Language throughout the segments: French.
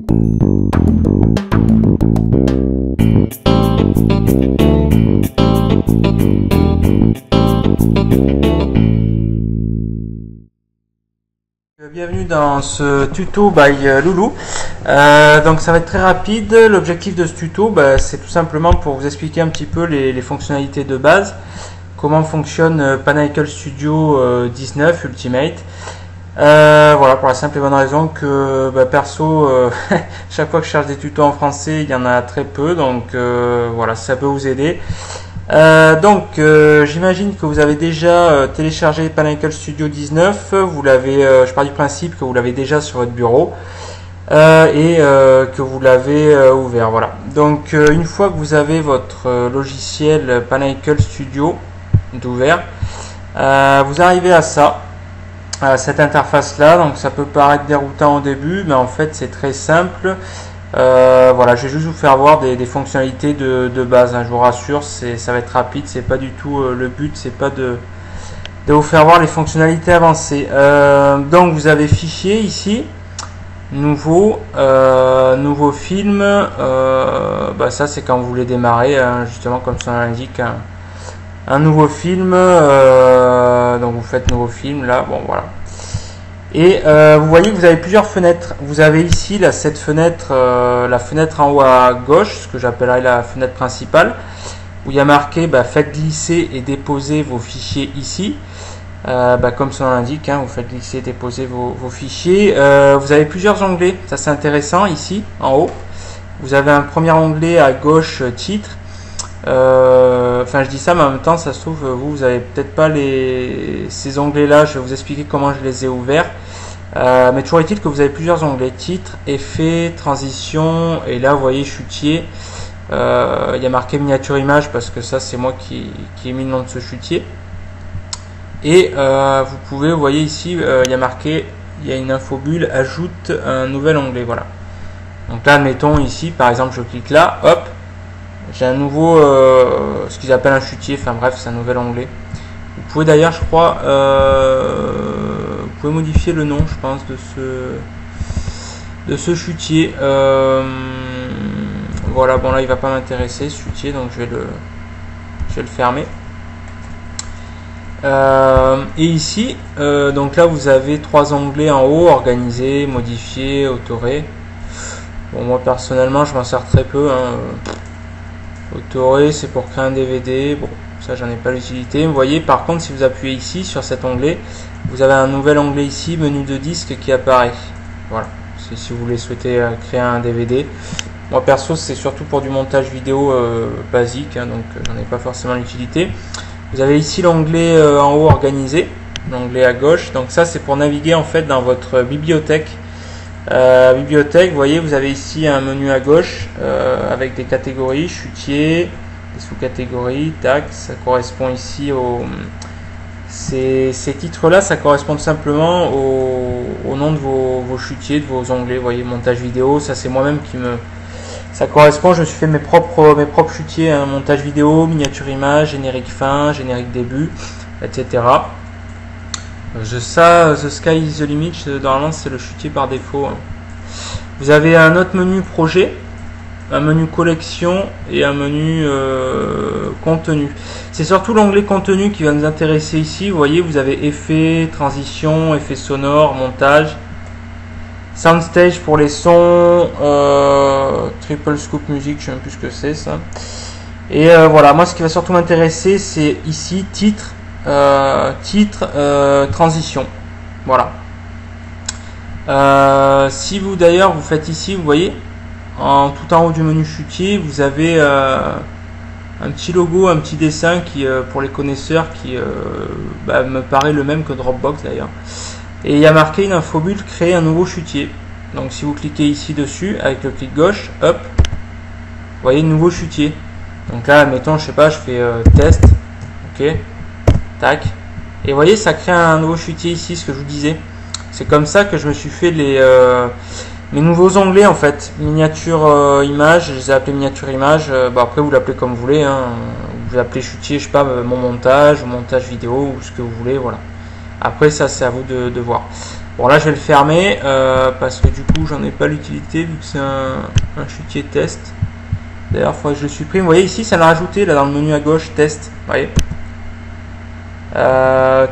Bienvenue dans ce tuto by Loulou. Donc ça va être très rapide. L'objectif de ce tuto, c'est tout simplement pour vous expliquer un petit peu les fonctionnalités de base, comment fonctionne Panicle Studio 19 Ultimate. Voilà, pour la simple et bonne raison que perso, chaque fois que je cherche des tutos en français, il y en a très peu, donc voilà, ça peut vous aider. J'imagine que vous avez déjà téléchargé Panicle Studio 19, vous l'avez, je pars du principe que vous l'avez déjà sur votre bureau et que vous l'avez ouvert. Voilà. Donc une fois que vous avez votre logiciel Panicle Studio d'ouvert, vous arrivez à ça, à cette interface là. Donc ça peut paraître déroutant au début, mais en fait c'est très simple. Voilà, je vais juste vous faire voir des fonctionnalités de base, hein, je vous rassure, ça va être rapide, c'est pas du tout le but, c'est pas de vous faire voir les fonctionnalités avancées. Donc vous avez fichier ici, nouveau film, ça c'est quand vous voulez démarrer, hein, justement comme ça l'indique, un nouveau film, donc vous faites nouveau film là, bon voilà. Et vous voyez que vous avez plusieurs fenêtres. Vous avez ici cette fenêtre, la fenêtre en haut à gauche, ce que j'appellerais la fenêtre principale, où il y a marqué faites glisser et déposer vos fichiers ici. Comme son nom l'indique, hein, vous faites glisser et déposer vos fichiers. Vous avez plusieurs onglets, ça c'est intéressant ici en haut. Vous avez un premier onglet à gauche, titre. Enfin je dis ça, mais en même temps ça se trouve vous avez peut-être pas ces onglets là. Je vais vous expliquer comment je les ai ouverts, mais toujours est-il que vous avez plusieurs onglets, titre, effet, transition, et là vous voyez chutier. Il y a marqué miniature image parce que ça c'est moi qui ai mis le nom de ce chutier. Et vous pouvez, vous voyez ici il y a marqué, il y a une infobulle, ajoute un nouvel onglet. Voilà, donc là admettons ici par exemple je clique là, hop, j'ai un nouveau, ce qu'ils appellent un chutier, enfin bref, c'est un nouvel onglet. Vous pouvez d'ailleurs, je crois, vous pouvez modifier le nom, je pense, de ce chutier. Voilà, bon là il va pas m'intéresser ce chutier, donc je vais le fermer. Et ici, donc là vous avez trois onglets en haut, organiser, modifier, autorer. Bon, moi personnellement je m'en sers très peu, hein. Autorer, c'est pour créer un DVD, bon ça j'en ai pas l'utilité. Vous voyez par contre si vous appuyez ici sur cet onglet, vous avez un nouvel onglet ici, menu de disque qui apparaît. Voilà, c'est si vous voulez souhaiter créer un DVD. Moi perso c'est surtout pour du montage vidéo basique, hein, donc j'en ai pas forcément l'utilité. Vous avez ici l'onglet en haut organisé, l'onglet à gauche, donc ça c'est pour naviguer en fait dans votre bibliothèque. Bibliothèque, vous voyez, vous avez ici un menu à gauche avec des catégories, chutier, des sous-catégories, tac, ça correspond ici ces titres là, ça correspond tout simplement au nom de vos chutiers, de vos onglets. Vous voyez, montage vidéo, ça c'est moi-même ça correspond, je me suis fait mes propres chutiers, hein, montage vidéo, miniature image, générique fin, générique début, etc. The Sky is the Limit, normalement c'est le chutier par défaut, hein. Vous avez un autre menu projet, un menu collection et un menu contenu. C'est surtout l'onglet contenu qui va nous intéresser ici. Vous voyez, vous avez effet, transition, effet sonore, montage, soundstage pour les sons, triple scoop music, je sais même plus ce que c'est ça. Et voilà, moi ce qui va surtout m'intéresser c'est ici titre, transition. Voilà. Si vous d'ailleurs vous faites ici, vous voyez tout en haut du menu chutier, vous avez un petit logo, un petit dessin qui pour les connaisseurs qui me paraît le même que Dropbox d'ailleurs, et il y a marqué une infobulle, créer un nouveau chutier. Donc si vous cliquez ici dessus avec le clic gauche, hop, vous voyez nouveau chutier. Donc là admettons, je sais pas, je fais test, ok, tac, et vous voyez ça crée un nouveau chutier ici, ce que je vous disais. C'est comme ça que je me suis fait mes nouveaux onglets en fait. Miniature image, je les ai appelés miniature image. Après vous l'appelez comme vous voulez, hein. Vous l'appelez chutier, je sais pas, mon montage, ou montage vidéo, ou ce que vous voulez, voilà. Après ça c'est à vous de voir. Bon là je vais le fermer parce que du coup j'en ai pas l'utilité vu que c'est un chutier test. D'ailleurs il faudrait que je le supprime. Vous voyez ici ça l'a rajouté là dans le menu à gauche, test. Vous voyez,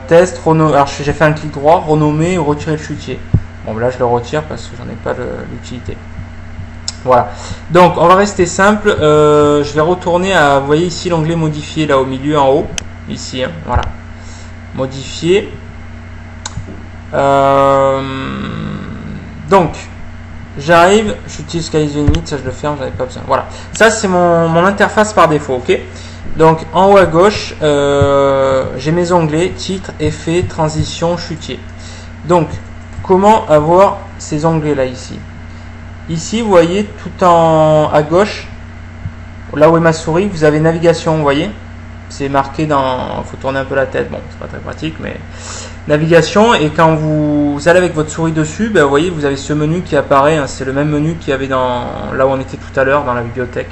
test, alors j'ai fait un clic droit, renommer ou retirer le chutier. Bon là je le retire parce que j'en ai pas l'utilité. Voilà, donc on va rester simple. Je vais retourner à, vous voyez ici l'onglet modifier là au milieu en haut, ici, hein, voilà, modifier. Donc j'arrive, j'utilise Sky is the Limit, ça je le ferme, j'en ai pas besoin. Voilà, ça c'est mon interface par défaut, ok. Donc en haut à gauche, j'ai mes onglets titre, effet, transition, chutier. Donc comment avoir ces onglets là ici? Ici, vous voyez, tout en à gauche, là où est ma souris, vous avez navigation, vous voyez. C'est marqué dans... Il faut tourner un peu la tête, bon, c'est pas très pratique, mais... Navigation, et quand vous allez avec votre souris dessus, ben, vous voyez, vous avez ce menu qui apparaît, hein, c'est le même menu qu'il y avait dans là où on était tout à l'heure, dans la bibliothèque.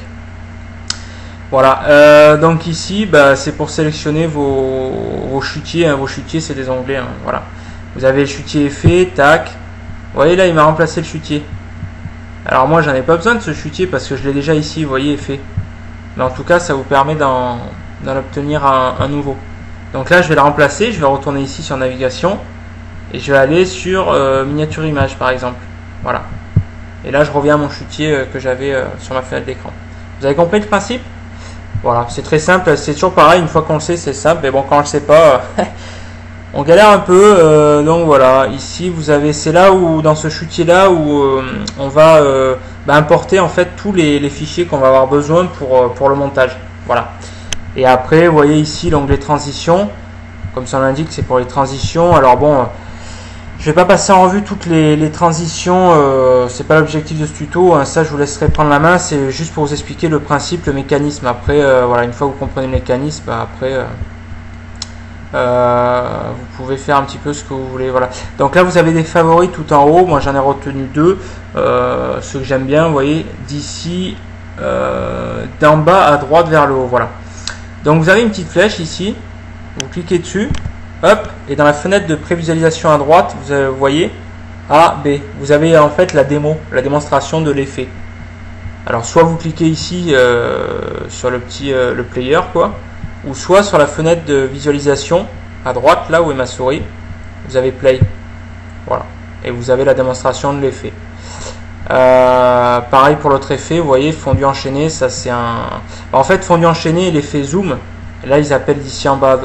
Voilà, donc ici, ben, c'est pour sélectionner vos chutiers, hein. Vos chutiers, c'est des onglets, hein, voilà. Vous avez le chutier effet, tac. Vous voyez, là, il m'a remplacé le chutier. Alors moi j'en ai pas besoin de ce chutier parce que je l'ai déjà ici, vous voyez, fait. Mais en tout cas ça vous permet d'en obtenir un nouveau. Donc là je vais le remplacer, je vais retourner ici sur navigation et je vais aller sur miniature image par exemple. Voilà. Et là je reviens à mon chutier que j'avais sur ma fenêtre d'écran. Vous avez compris le principe? Voilà, c'est très simple, c'est toujours pareil, une fois qu'on le sait c'est simple, mais bon quand on le sait pas... On galère un peu, donc voilà, ici vous avez, c'est là où, dans ce chutier là où on va importer en fait tous les fichiers qu'on va avoir besoin pour le montage, voilà. Et après, vous voyez ici l'onglet transition, comme ça l'indique, c'est pour les transitions. Alors bon, je vais pas passer en revue toutes les transitions, c'est pas l'objectif de ce tuto, hein, ça je vous laisserai prendre la main, c'est juste pour vous expliquer le principe, le mécanisme. Après, voilà, une fois que vous comprenez le mécanisme, après... vous pouvez faire un petit peu ce que vous voulez, voilà. Donc là vous avez des favoris tout en haut, moi j'en ai retenu deux, ceux que j'aime bien, vous voyez, d'ici d'en bas à droite vers le haut, voilà. Donc vous avez une petite flèche ici, vous cliquez dessus, hop, et dans la fenêtre de prévisualisation à droite, vous voyez A, B, vous avez en fait la démonstration de l'effet. Alors soit vous cliquez ici sur le petit le player quoi, ou soit sur la fenêtre de visualisation à droite, là où est ma souris, vous avez play, voilà, et vous avez la démonstration de l'effet. Pareil pour l'autre effet, vous voyez, fondu enchaîné, ça c'est un... En fait, fondu enchaîné et l'effet zoom, là ils appellent d'ici en bas,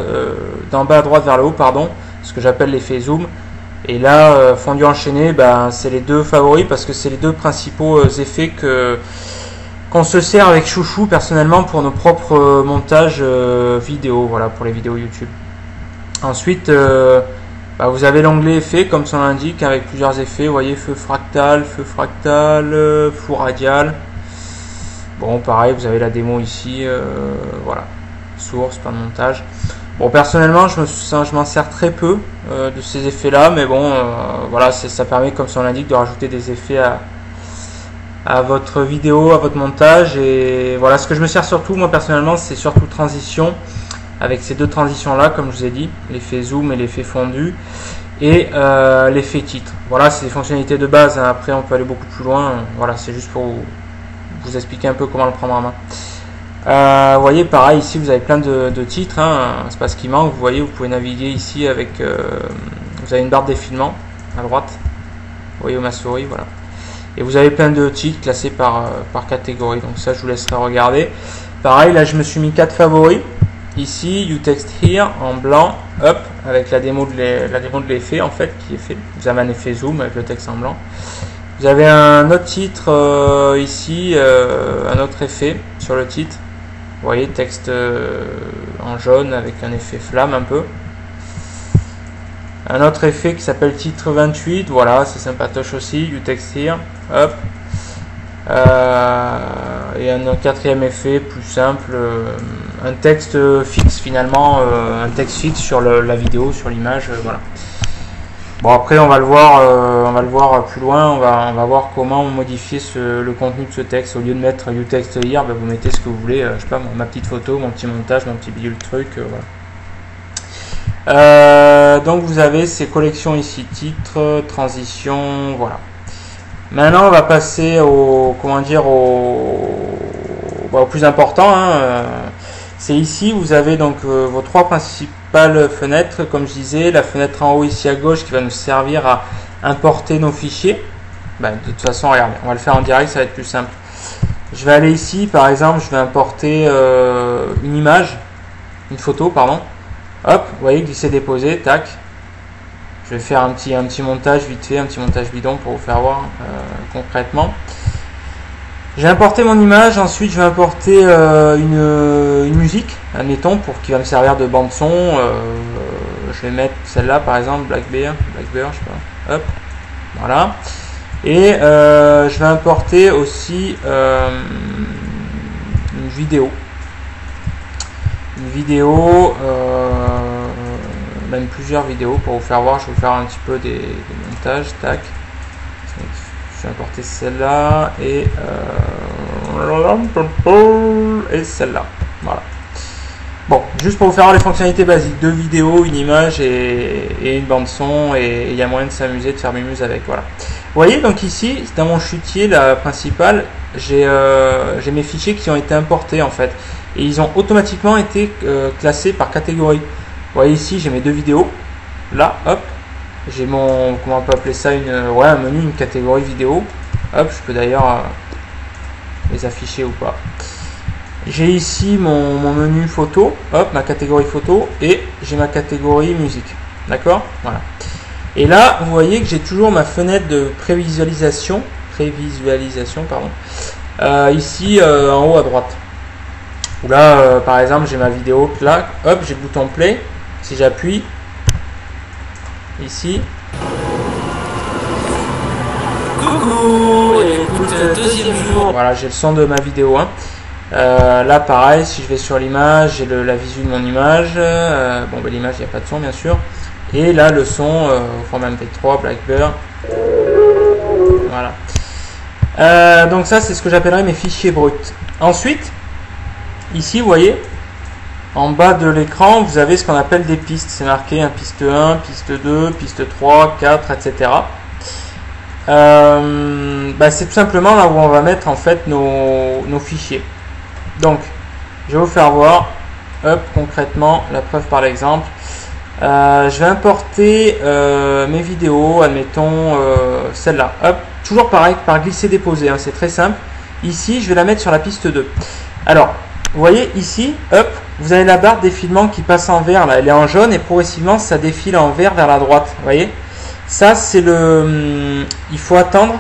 d'en bas à droite vers le haut, pardon, ce que j'appelle l'effet zoom. Et là, fondu enchaîné, ben, c'est les deux favoris parce que c'est les deux principaux effets qu'on se sert avec Chouchou personnellement pour nos propres montages vidéo, voilà, pour les vidéos YouTube. Ensuite, vous avez l'onglet effets comme son l'indique avec plusieurs effets, vous voyez, feu fractal, flou radial. Bon, pareil, vous avez la démo ici, voilà, source, plan de montage. Bon, personnellement, je m'en sers très peu de ces effets-là, mais bon, voilà, ça permet, comme son l'indique, de rajouter des effets à votre vidéo, à votre montage. Et voilà, ce que je me sers surtout, moi personnellement, c'est surtout transition, avec ces deux transitions là, comme je vous ai dit, l'effet zoom et l'effet fondu, et l'effet titre. Voilà, c'est des fonctionnalités de base, hein. Après on peut aller beaucoup plus loin, voilà, c'est juste pour vous expliquer un peu comment le prendre en main. Vous voyez, pareil, ici vous avez plein de titres, hein. C'est pas ce qui manque, vous voyez, vous pouvez naviguer ici avec, vous avez une barre de défilement à droite, vous voyez ma souris, voilà. Et vous avez plein de titres classés par catégorie, donc ça je vous laisserai regarder. Pareil, là je me suis mis 4 favoris. Ici, You Text Here en blanc, hop, avec la démo de l'effet en fait qui est fait. Vous avez un effet zoom avec le texte en blanc. Vous avez un autre titre ici, un autre effet sur le titre. Vous voyez, texte en jaune avec un effet flamme un peu. Un autre effet qui s'appelle titre 28, voilà, c'est sympatoche aussi, You Text Here, hop. Et un quatrième effet plus simple, un texte fixe finalement, un texte fixe sur la vidéo, sur l'image, voilà. Bon, après on va le voir plus loin, on va voir comment modifier le contenu de ce texte. Au lieu de mettre You Text Here, vous mettez ce que vous voulez, je sais pas, ma petite photo, mon petit montage, mon petit bidule truc, voilà. Donc vous avez ces collections ici, titres, transition, voilà. Maintenant on va passer au, comment dire, au plus important, hein. C'est ici, vous avez donc vos trois principales fenêtres, comme je disais, la fenêtre en haut ici à gauche qui va nous servir à importer nos fichiers. De toute façon, regardez, on va le faire en direct, ça va être plus simple. Je vais aller ici, par exemple, je vais importer une image, une photo, pardon. Hop, vous voyez, glisser, déposer, tac. Je vais faire un petit montage vite fait, un petit montage bidon pour vous faire voir concrètement. J'ai importé mon image, ensuite je vais importer une musique, admettons, pour qui va me servir de bande son. Je vais mettre celle-là par exemple, Black Bear, je sais pas. Hop, voilà. Et je vais importer aussi une vidéo. Même plusieurs vidéos pour vous faire voir. Je vais vous faire un petit peu des montages. Tac. Je vais importer celle-là et celle-là. Voilà. Bon, juste pour vous faire voir les fonctionnalités basiques, deux vidéos, une image et une bande son, et il y a moyen de s'amuser, de faire mumuse avec. Voilà. Vous voyez, donc ici, dans mon chutier la principale, j'ai mes fichiers qui ont été importés en fait, et ils ont automatiquement été classés par catégorie. Vous voyez ici, j'ai mes deux vidéos. Là, hop. J'ai mon, comment on peut appeler ça, un menu, une catégorie vidéo. Hop, je peux d'ailleurs les afficher ou pas. J'ai ici mon menu photo, hop, ma catégorie photo, et j'ai ma catégorie musique. D'accord? Voilà. Et là, vous voyez que j'ai toujours ma fenêtre de prévisualisation, pardon, ici en haut à droite. Où là, par exemple, j'ai ma vidéo, là, hop, j'ai le bouton play. Si j'appuie, ici. Coucou, écoute, deuxième jour. Voilà, j'ai le son de ma vidéo. Hein. Là, pareil, si je vais sur l'image, j'ai la visu de mon image. L'image, il n'y a pas de son, bien sûr. Et là, le son au format MP3, Black Bear. Voilà. Donc ça, c'est ce que j'appellerais mes fichiers bruts. Ensuite, ici, vous voyez, en bas de l'écran, vous avez ce qu'on appelle des pistes. C'est marqué piste 1, piste 2, piste 3, 4, etc. C'est tout simplement là où on va mettre en fait nos fichiers. Donc, je vais vous faire voir, hop, concrètement, la preuve par l'exemple. Je vais importer mes vidéos, admettons celle-là. Hop, toujours pareil, par glisser-déposer, hein, c'est très simple. Ici, je vais la mettre sur la piste 2. Alors, vous voyez ici, hop, vous avez la barre défilement qui passe en vert, là, elle est en jaune et progressivement ça défile en vert vers la droite. Vous voyez, ça c'est il faut attendre.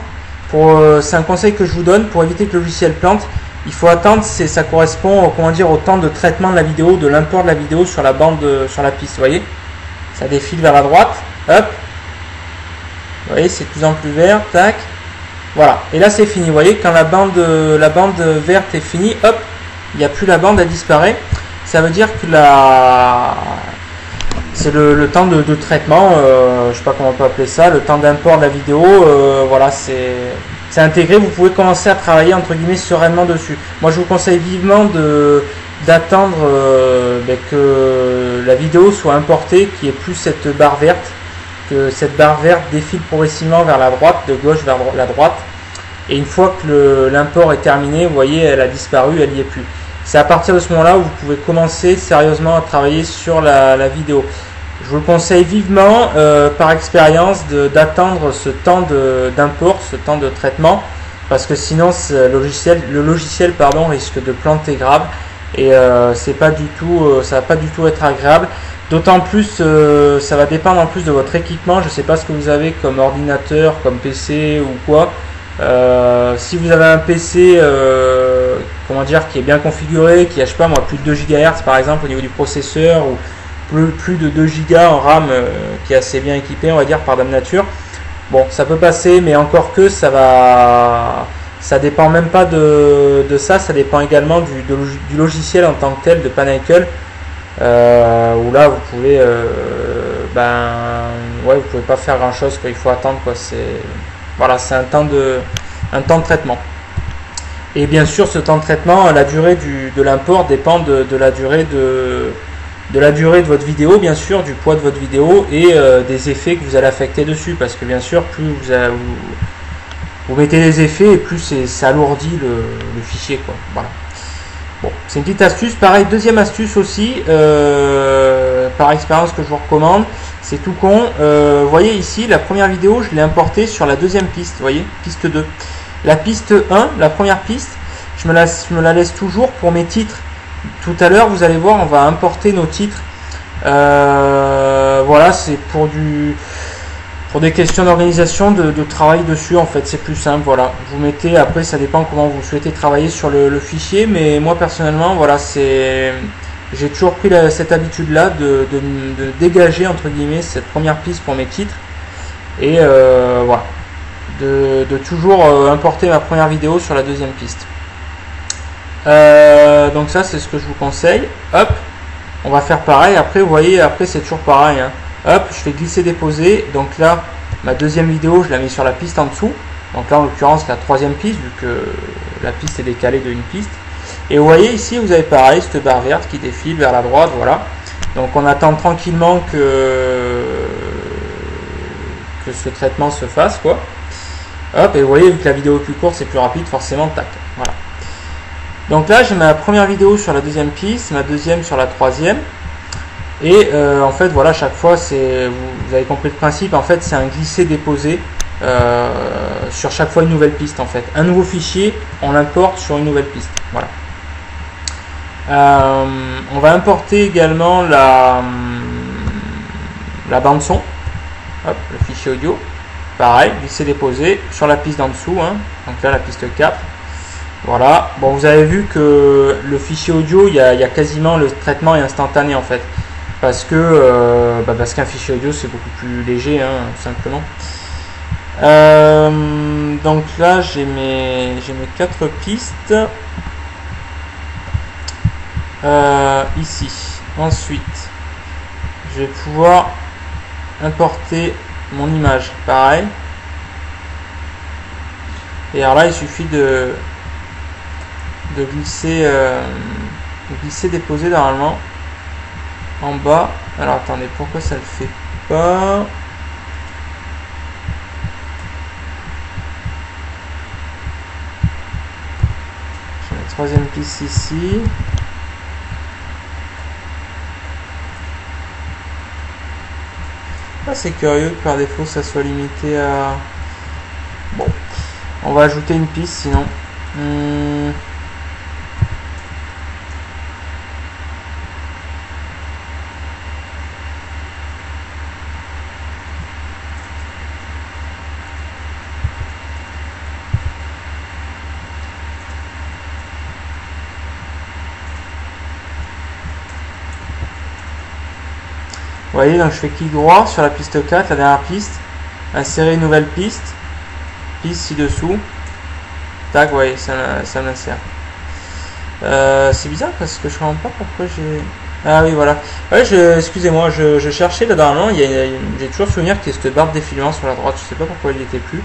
C'est un conseil que je vous donne pour éviter que le logiciel plante. Il faut attendre, ça correspond au temps de traitement de la vidéo, de l'import de la vidéo sur la bande, sur la piste. Vous voyez, ça défile vers la droite. Hop, vous voyez, c'est de plus en plus vert. Tac, voilà. Et là c'est fini. Vous voyez, quand la bande verte est finie, hop. Il n'y a plus la bande, elle disparaît. Ça veut dire que c'est le temps de traitement, je ne sais pas comment on peut appeler ça, le temps d'import de la vidéo, voilà, c'est intégré. Vous pouvez commencer à travailler entre guillemets sereinement dessus. Moi, je vous conseille vivement d'attendre que la vidéo soit importée, qu'il n'y ait plus cette barre verte, que cette barre verte défile progressivement vers la droite, de gauche vers la droite. Et une fois que l'import est terminé, vous voyez, elle a disparu, elle n'y est plus. C'est à partir de ce moment-là où vous pouvez commencer sérieusement à travailler sur la vidéo. Je vous le conseille vivement, par expérience, d'attendre ce temps d'import, ce temps de traitement, parce que sinon le logiciel risque de planter grave et ça va pas du tout être agréable. D'autant plus, ça va dépendre en plus de votre équipement. Je ne sais pas ce que vous avez comme ordinateur, comme PC ou quoi. Si vous avez un PC qui est bien configuré, qui a je sais pas moi plus de 2 GHz par exemple au niveau du processeur, ou plus de 2 Go en RAM, qui est assez bien équipé, on va dire, par dame nature, bon, ça peut passer, mais encore que ça dépend même pas de ça, ça dépend également du logiciel en tant que tel de Panacle, où là vous pouvez vous pouvez pas faire grand chose, quoi. Il faut attendre, quoi. C'est un temps de traitement. Et bien sûr, ce temps de traitement, la durée de l'import dépend de la durée de la durée de votre vidéo, bien sûr, du poids de votre vidéo et des effets que vous allez affecter dessus, parce que bien sûr, plus vous mettez des effets et plus ça alourdit le fichier, quoi. Voilà. Bon, c'est une petite astuce. Pareil, deuxième astuce aussi, par expérience que je vous recommande, c'est tout con. Vous voyez ici, la première vidéo, je l'ai importée sur la deuxième piste, vous voyez, piste 2. La piste 1, la première piste, je me la laisse toujours pour mes titres. Tout à l'heure, vous allez voir, on va importer nos titres. Voilà, c'est pour des questions d'organisation, de travail dessus, en fait, c'est plus simple. Voilà, vous mettez, après, ça dépend comment vous souhaitez travailler sur le fichier, mais moi personnellement, voilà, j'ai toujours pris cette habitude-là de dégager entre guillemets cette première piste pour mes titres et voilà, de toujours importer ma première vidéo sur la deuxième piste. Donc ça, c'est ce que je vous conseille. Hop, on va faire pareil. Après, vous voyez, après c'est toujours pareil, hein. Hop, je fais glisser déposer. Donc là, ma deuxième vidéo, je la mets sur la piste en dessous. Donc là, en l'occurrence, la troisième piste, vu que la piste est décalée d'une piste. Et vous voyez ici, vous avez pareil, cette barre verte qui défile vers la droite, voilà. Donc on attend tranquillement que ce traitement se fasse, quoi. Hop, et vous voyez, vu que la vidéo est plus courte, c'est plus rapide, forcément, tac, voilà. Donc là, j'ai ma première vidéo sur la deuxième piste, ma deuxième sur la troisième. Et en fait, voilà, chaque fois, vous avez compris le principe, en fait, c'est un glisser-déposer sur chaque fois une nouvelle piste, en fait. Un nouveau fichier, on l'importe sur une nouvelle piste, voilà. On va importer également la bande son, hop, le fichier audio, pareil, glisser-déposer sur la piste d'en dessous, hein. Donc là, la piste 4. Voilà, bon, vous avez vu que le fichier audio, il y a quasiment le traitement est instantané en fait, parce qu'un fichier audio c'est beaucoup plus léger, hein, simplement. Donc là j'ai mes 4 pistes ici. Ensuite, je vais pouvoir importer mon image, pareil. Et alors là, il suffit de glisser déposer normalement en bas. Alors attendez, pourquoi ça le fait pas? J'ai la troisième piste ici. Ah, c'est curieux que par défaut ça soit limité à... Bon, on va ajouter une piste sinon. Vous voyez, donc je fais clic droit sur la piste 4, la dernière piste, insérer une nouvelle piste, piste ci-dessous, tac, vous voyez, ça m'insère. C'est bizarre parce que je ne comprends pas pourquoi j'ai... Ah oui, voilà. Ouais, excusez-moi, je cherchais là normalement, j'ai toujours souvenir qu'il y a cette barre de défilement sur la droite, je sais pas pourquoi il n'y était plus.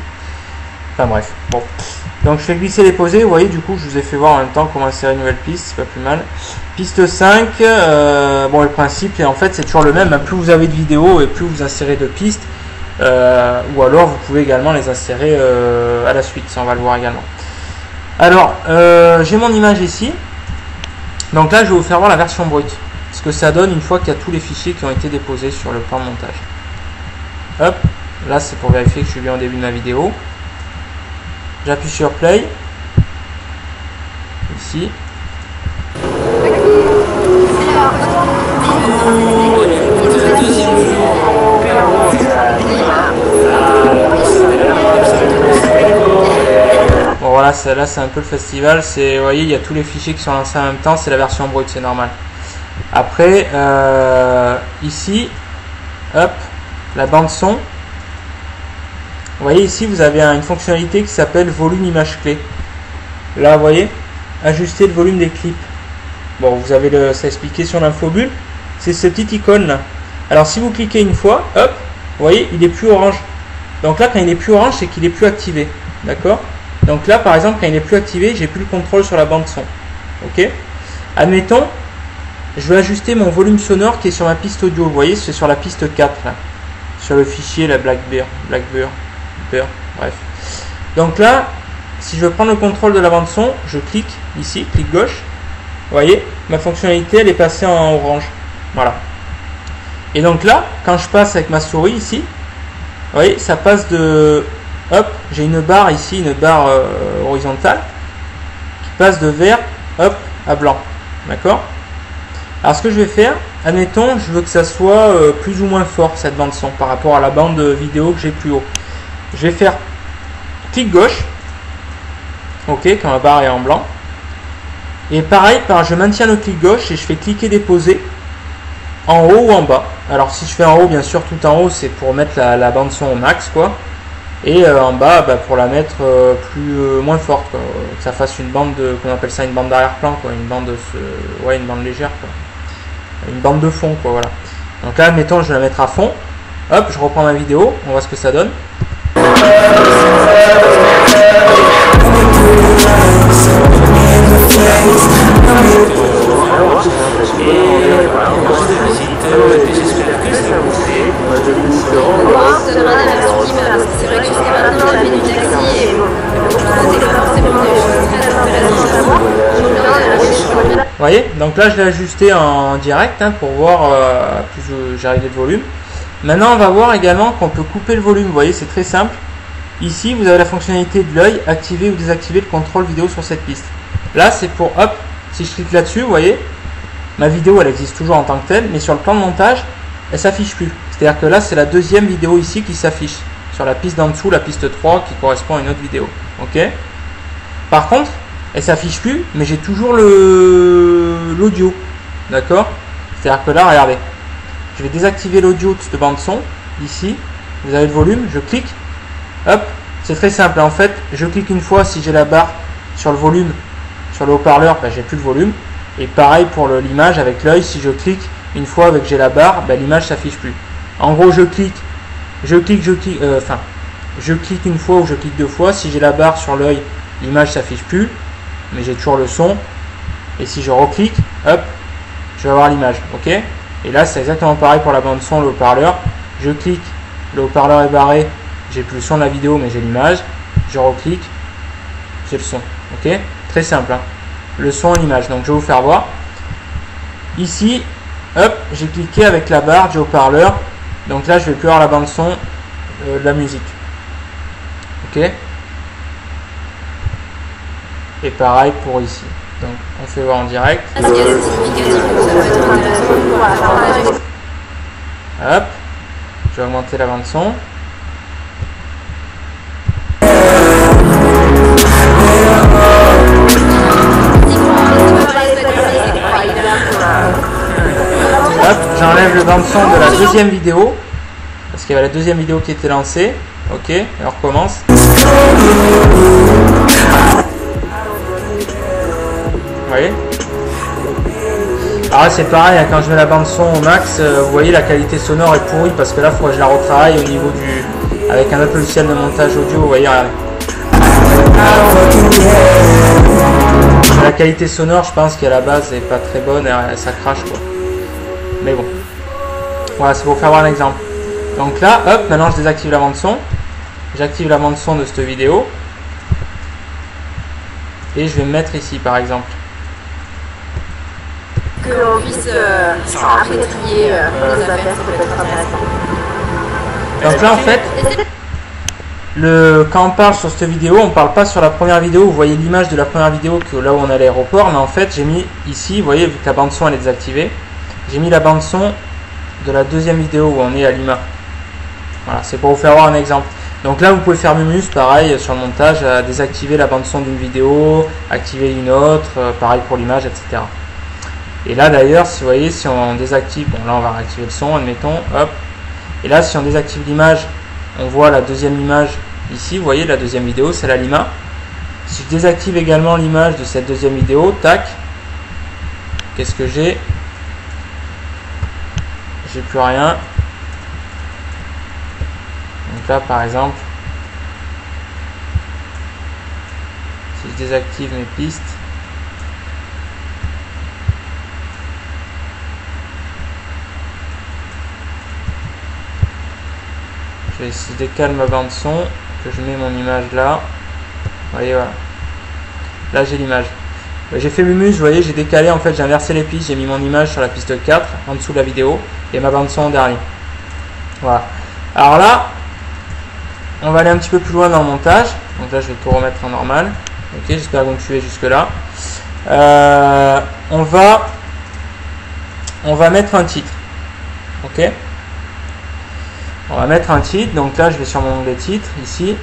Enfin bref, bon. Donc je fais glisser déposer, vous voyez, du coup je vous ai fait voir en même temps comment insérer une nouvelle piste, c'est pas plus mal. Piste 5, bon, le principe est en fait c'est toujours le même, hein, plus vous avez de vidéos et plus vous insérez de pistes, ou alors vous pouvez également les insérer à la suite, ça on va le voir également. Alors, j'ai mon image ici, donc là je vais vous faire voir la version brute, ce que ça donne une fois qu'il y a tous les fichiers qui ont été déposés sur le plan de montage. Hop, là c'est pour vérifier que je suis bien au début de ma vidéo. J'appuie sur play, ici. Bon voilà, là c'est un peu le festival, vous voyez, il y a tous les fichiers qui sont lancés en même temps, c'est la version brute, c'est normal. Après, ici, hop, la bande son. Vous voyez ici, vous avez une fonctionnalité qui s'appelle volume image clé. Là, vous voyez, ajuster le volume des clips. Bon, vous avez ça expliqué sur l'infobulle. C'est ce petit icône là. Alors, si vous cliquez une fois, hop, vous voyez, il est plus orange. Donc là, quand il est plus orange, c'est qu'il est plus activé. D'accord? Donc là, par exemple, quand il est plus activé, j'ai plus le contrôle sur la bande son. Ok? Admettons, je vais ajuster mon volume sonore qui est sur ma piste audio. Vous voyez, c'est sur la piste 4 là, sur le fichier la Blackbird, bref. Donc là, si je veux prendre le contrôle de la bande son, je clique ici, clic gauche. Vous voyez, ma fonctionnalité elle est passée en orange. Voilà. Et donc là, quand je passe avec ma souris ici, vous voyez, ça passe de, hop, j'ai une barre ici, une barre horizontale qui passe de vert, hop, à blanc. D'accord? Alors ce que je vais faire, admettons, je veux que ça soit plus ou moins fort cette bande son par rapport à la bande vidéo que j'ai plus haut. Je vais faire clic gauche, ok, quand la barre est en blanc. Et pareil, je maintiens le clic gauche et je fais cliquer déposer en haut ou en bas. Alors si je fais en haut, bien sûr, tout en haut, c'est pour mettre la bande son au max, quoi. Et en bas, pour la mettre moins forte, quoi. Que ça fasse une bande de, qu'on appelle ça une bande d'arrière-plan, quoi, une bande une bande légère, quoi. Une bande de fond, quoi, voilà. Donc là, admettons, je vais la mettre à fond. Hop, je reprends ma vidéo, on voit ce que ça donne. C'est vrai que jusqu'à maintenant, on a fait du taxi et je trouve que forcément des choses très intéressantes à voir. Vous voyez, donc là je l'ai ajusté en direct pour voir plus j'ai réglé le volume. Maintenant on va voir également qu'on peut couper le volume. Vous voyez, c'est très simple. Ici vous avez la fonctionnalité de l'œil, activer ou désactiver le contrôle vidéo sur cette piste. Là c'est pour, hop, si je clique là-dessus, vous voyez, ma vidéo elle existe toujours en tant que telle, mais sur le plan de montage elle s'affiche plus. C'est-à-dire que là c'est la deuxième vidéo ici qui s'affiche sur la piste d'en dessous, la piste 3 qui correspond à une autre vidéo. Ok. Par contre, elle s'affiche plus, mais j'ai toujours l'audio. D'accord? C'est-à-dire que là, regardez. Je vais désactiver l'audio de cette bande son. Ici, vous avez le volume, je clique. Hop, c'est très simple. En fait, je clique une fois si j'ai la barre sur le volume, sur le haut-parleur, j'ai plus de volume. Et pareil pour l'image avec l'œil, si je clique une fois avec j'ai la barre, l'image s'affiche plus. En gros, je clique une fois ou je clique deux fois. Si j'ai la barre sur l'œil, l'image s'affiche plus, mais j'ai toujours le son. Et si je reclique, hop, je vais avoir l'image. Ok. Et là, c'est exactement pareil pour la bande son, le haut-parleur. Je clique, le haut-parleur est barré, j'ai plus le son de la vidéo, mais j'ai l'image. Je reclique, j'ai le son. Ok. Très simple. Le son et l'image. Donc, je vais vous faire voir. Ici, hop, j'ai cliqué avec la barre du haut-parleur. Donc là, je vais plus avoir la bande son de la musique. Ok. Et pareil pour ici. Donc on fait voir en direct. Hop. Je vais augmenter la bande son. Hop, j'enlève le bande son de la deuxième vidéo. Parce qu'il y avait la deuxième vidéo qui était lancée. Ok, et on recommence. Vous voyez? Alors là c'est pareil, quand je mets la bande son au max, vous voyez la qualité sonore est pourrie parce que là il faudrait que je la retravaille au niveau du... avec un autre logiciel de montage audio, vous voyez, regardez. La qualité sonore je pense qu'à la base n'est pas très bonne, et ça crache quoi. Mais bon. Voilà, c'est pour faire voir un exemple. Donc là, hop, maintenant je désactive la bande son. J'active la bande son de cette vidéo. Et je vais me mettre ici par exemple. Que l'on puisse approprier les affaires, ça peut être intéressant. Donc là en fait, quand on parle sur cette vidéo, on ne parle pas sur la première vidéo. Vous voyez l'image de la première vidéo que là où on est à l'aéroport. Mais en fait, j'ai mis ici, vous voyez, vu que la bande son elle est désactivée, j'ai mis la bande son de la deuxième vidéo où on est à Lima. Voilà, c'est pour vous faire voir un exemple. Donc là, vous pouvez faire Mumus, pareil, sur le montage, désactiver la bande son d'une vidéo, activer une autre, pareil pour l'image, etc. Et là, d'ailleurs, si vous voyez, si on désactive, bon là, on va réactiver le son, admettons, hop. Et là, si on désactive l'image, on voit la deuxième image ici, vous voyez, la deuxième vidéo, c'est la Lima. Si je désactive également l'image de cette deuxième vidéo, tac, qu'est-ce que j'ai? J'ai plus rien. Donc là par exemple, si je désactive mes pistes, je décale ma bande son, que je mets mon image là. Vous voyez, voilà. Là, j'ai l'image. J'ai fait Mumus, vous voyez, j'ai décalé, en fait, j'ai inversé les pistes, j'ai mis mon image sur la piste 4, en dessous de la vidéo, et ma bande son en dernier. Voilà. Alors là, on va aller un petit peu plus loin dans le montage. Donc là, je vais tout remettre en normal. Ok, j'espère que vous me suivez jusque là. On va mettre un titre. Ok. On va mettre un titre. Donc là, je vais sur mon onglet titre ici.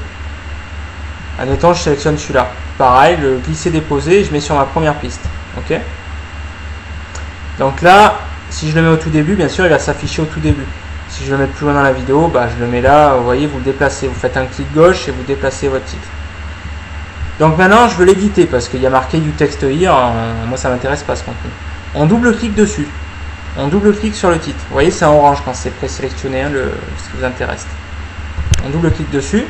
Admettons, je sélectionne celui-là. Pareil, le glisser-déposer, je mets sur ma première piste. Ok. Donc là, si je le mets au tout début, bien sûr, il va s'afficher au tout début. Si je le mets plus loin dans la vidéo, bah, je le mets là, vous voyez, vous le déplacez. Vous faites un clic gauche et vous déplacez votre titre. Donc maintenant, je veux l'éditer parce qu'il y a marqué du texte here. Moi, ça m'intéresse pas ce contenu. On double-clique dessus. On double-clique sur le titre. Vous voyez, c'est en orange quand c'est présélectionné, hein, ce qui vous intéresse. On double-clique dessus.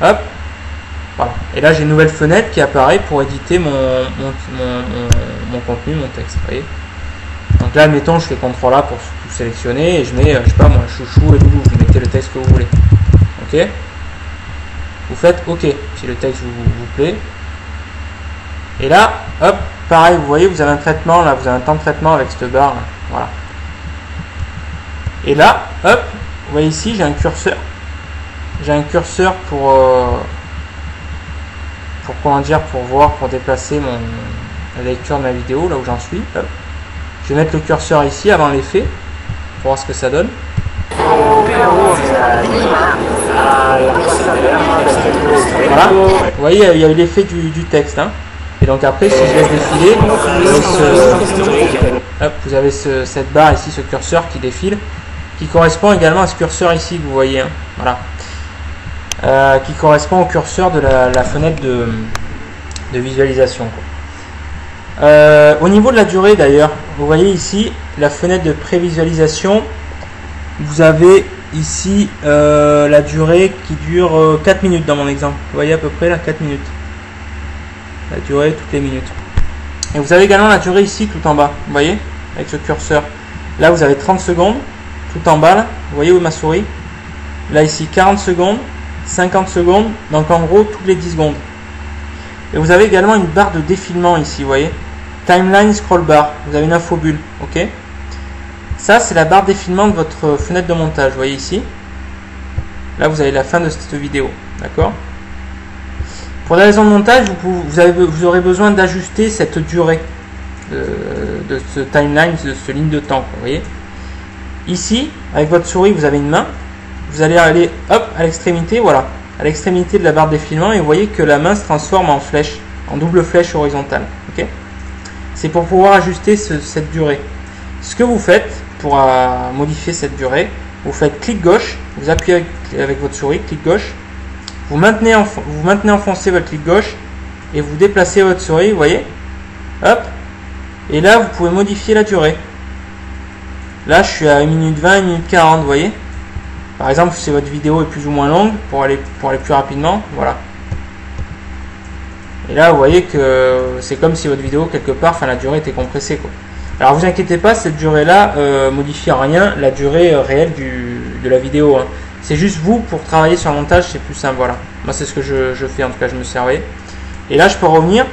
Hop. Voilà. Et là, j'ai une nouvelle fenêtre qui apparaît pour éditer mon contenu, mon texte. Vous voyez. Donc là, admettons, je fais CTRL A pour tout sélectionner et je mets, je sais pas moi, chouchou et doudou. Vous mettez le texte que vous voulez. Ok. Vous faites OK si le texte vous plaît. Et là, hop, pareil, vous voyez, vous avez un traitement là, vous avez un temps de traitement avec cette barre là. Voilà. Et là, hop, vous voyez ici, j'ai un curseur. J'ai un curseur pour comment dire, pour voir, pour déplacer la lecture de ma vidéo, là où j'en suis. Hop. Je vais mettre le curseur ici avant l'effet, pour voir ce que ça donne. Voilà. Vous voyez, il y a eu l'effet du texte. Hein. Et donc après, si je laisse défiler, vous avez cette barre ici, ce curseur qui défile, qui correspond également à ce curseur ici que vous voyez. Hein. Voilà. Qui correspond au curseur de la fenêtre de visualisation. Au niveau de la durée d'ailleurs, vous voyez ici la fenêtre de prévisualisation. Vous avez ici la durée qui dure 4 minutes dans mon exemple. Vous voyez à peu près là 4 minutes. La durée toutes les minutes. Et vous avez également la durée ici tout en bas. Vous voyez avec ce curseur. Là vous avez 30 secondes tout en bas. Là. Vous voyez où est ma souris. Là ici 40 secondes. 50 secondes, donc en gros toutes les 10 secondes. Et vous avez également une barre de défilement ici, vous voyez. Timeline scroll bar, vous avez une infobulle, ok. Ça c'est la barre de défilement de votre fenêtre de montage, vous voyez ici. Là vous avez la fin de cette vidéo, d'accord. Pour la raison de montage, vous aurez besoin d'ajuster cette durée de ce timeline, de ce ligne de temps, vous voyez. Ici, avec votre souris, vous avez une main. Vous allez aller hop à l'extrémité, voilà, à l'extrémité de la barre de défilement et vous voyez que la main se transforme en flèche, en double flèche horizontale. Ok. C'est pour pouvoir ajuster cette durée. Ce que vous faites pour modifier cette durée, vous faites clic gauche, vous appuyez avec votre souris, clic gauche, vous maintenez enfoncé votre clic gauche et vous déplacez votre souris, vous voyez, hop, et là vous pouvez modifier la durée. Là je suis à 1 minute 20, 1 minute 40, vous voyez. Par exemple, si votre vidéo est plus ou moins longue, pour aller plus rapidement, voilà. Et là, vous voyez que c'est comme si votre vidéo, quelque part, enfin la durée était compressée, quoi. Alors, vous inquiétez pas, cette durée-là modifie en rien la durée réelle de la vidéo. Hein. C'est juste vous, pour travailler sur le montage, c'est plus simple, voilà. Moi, c'est ce que je fais, en tout cas, je me servais. Et là, je peux revenir.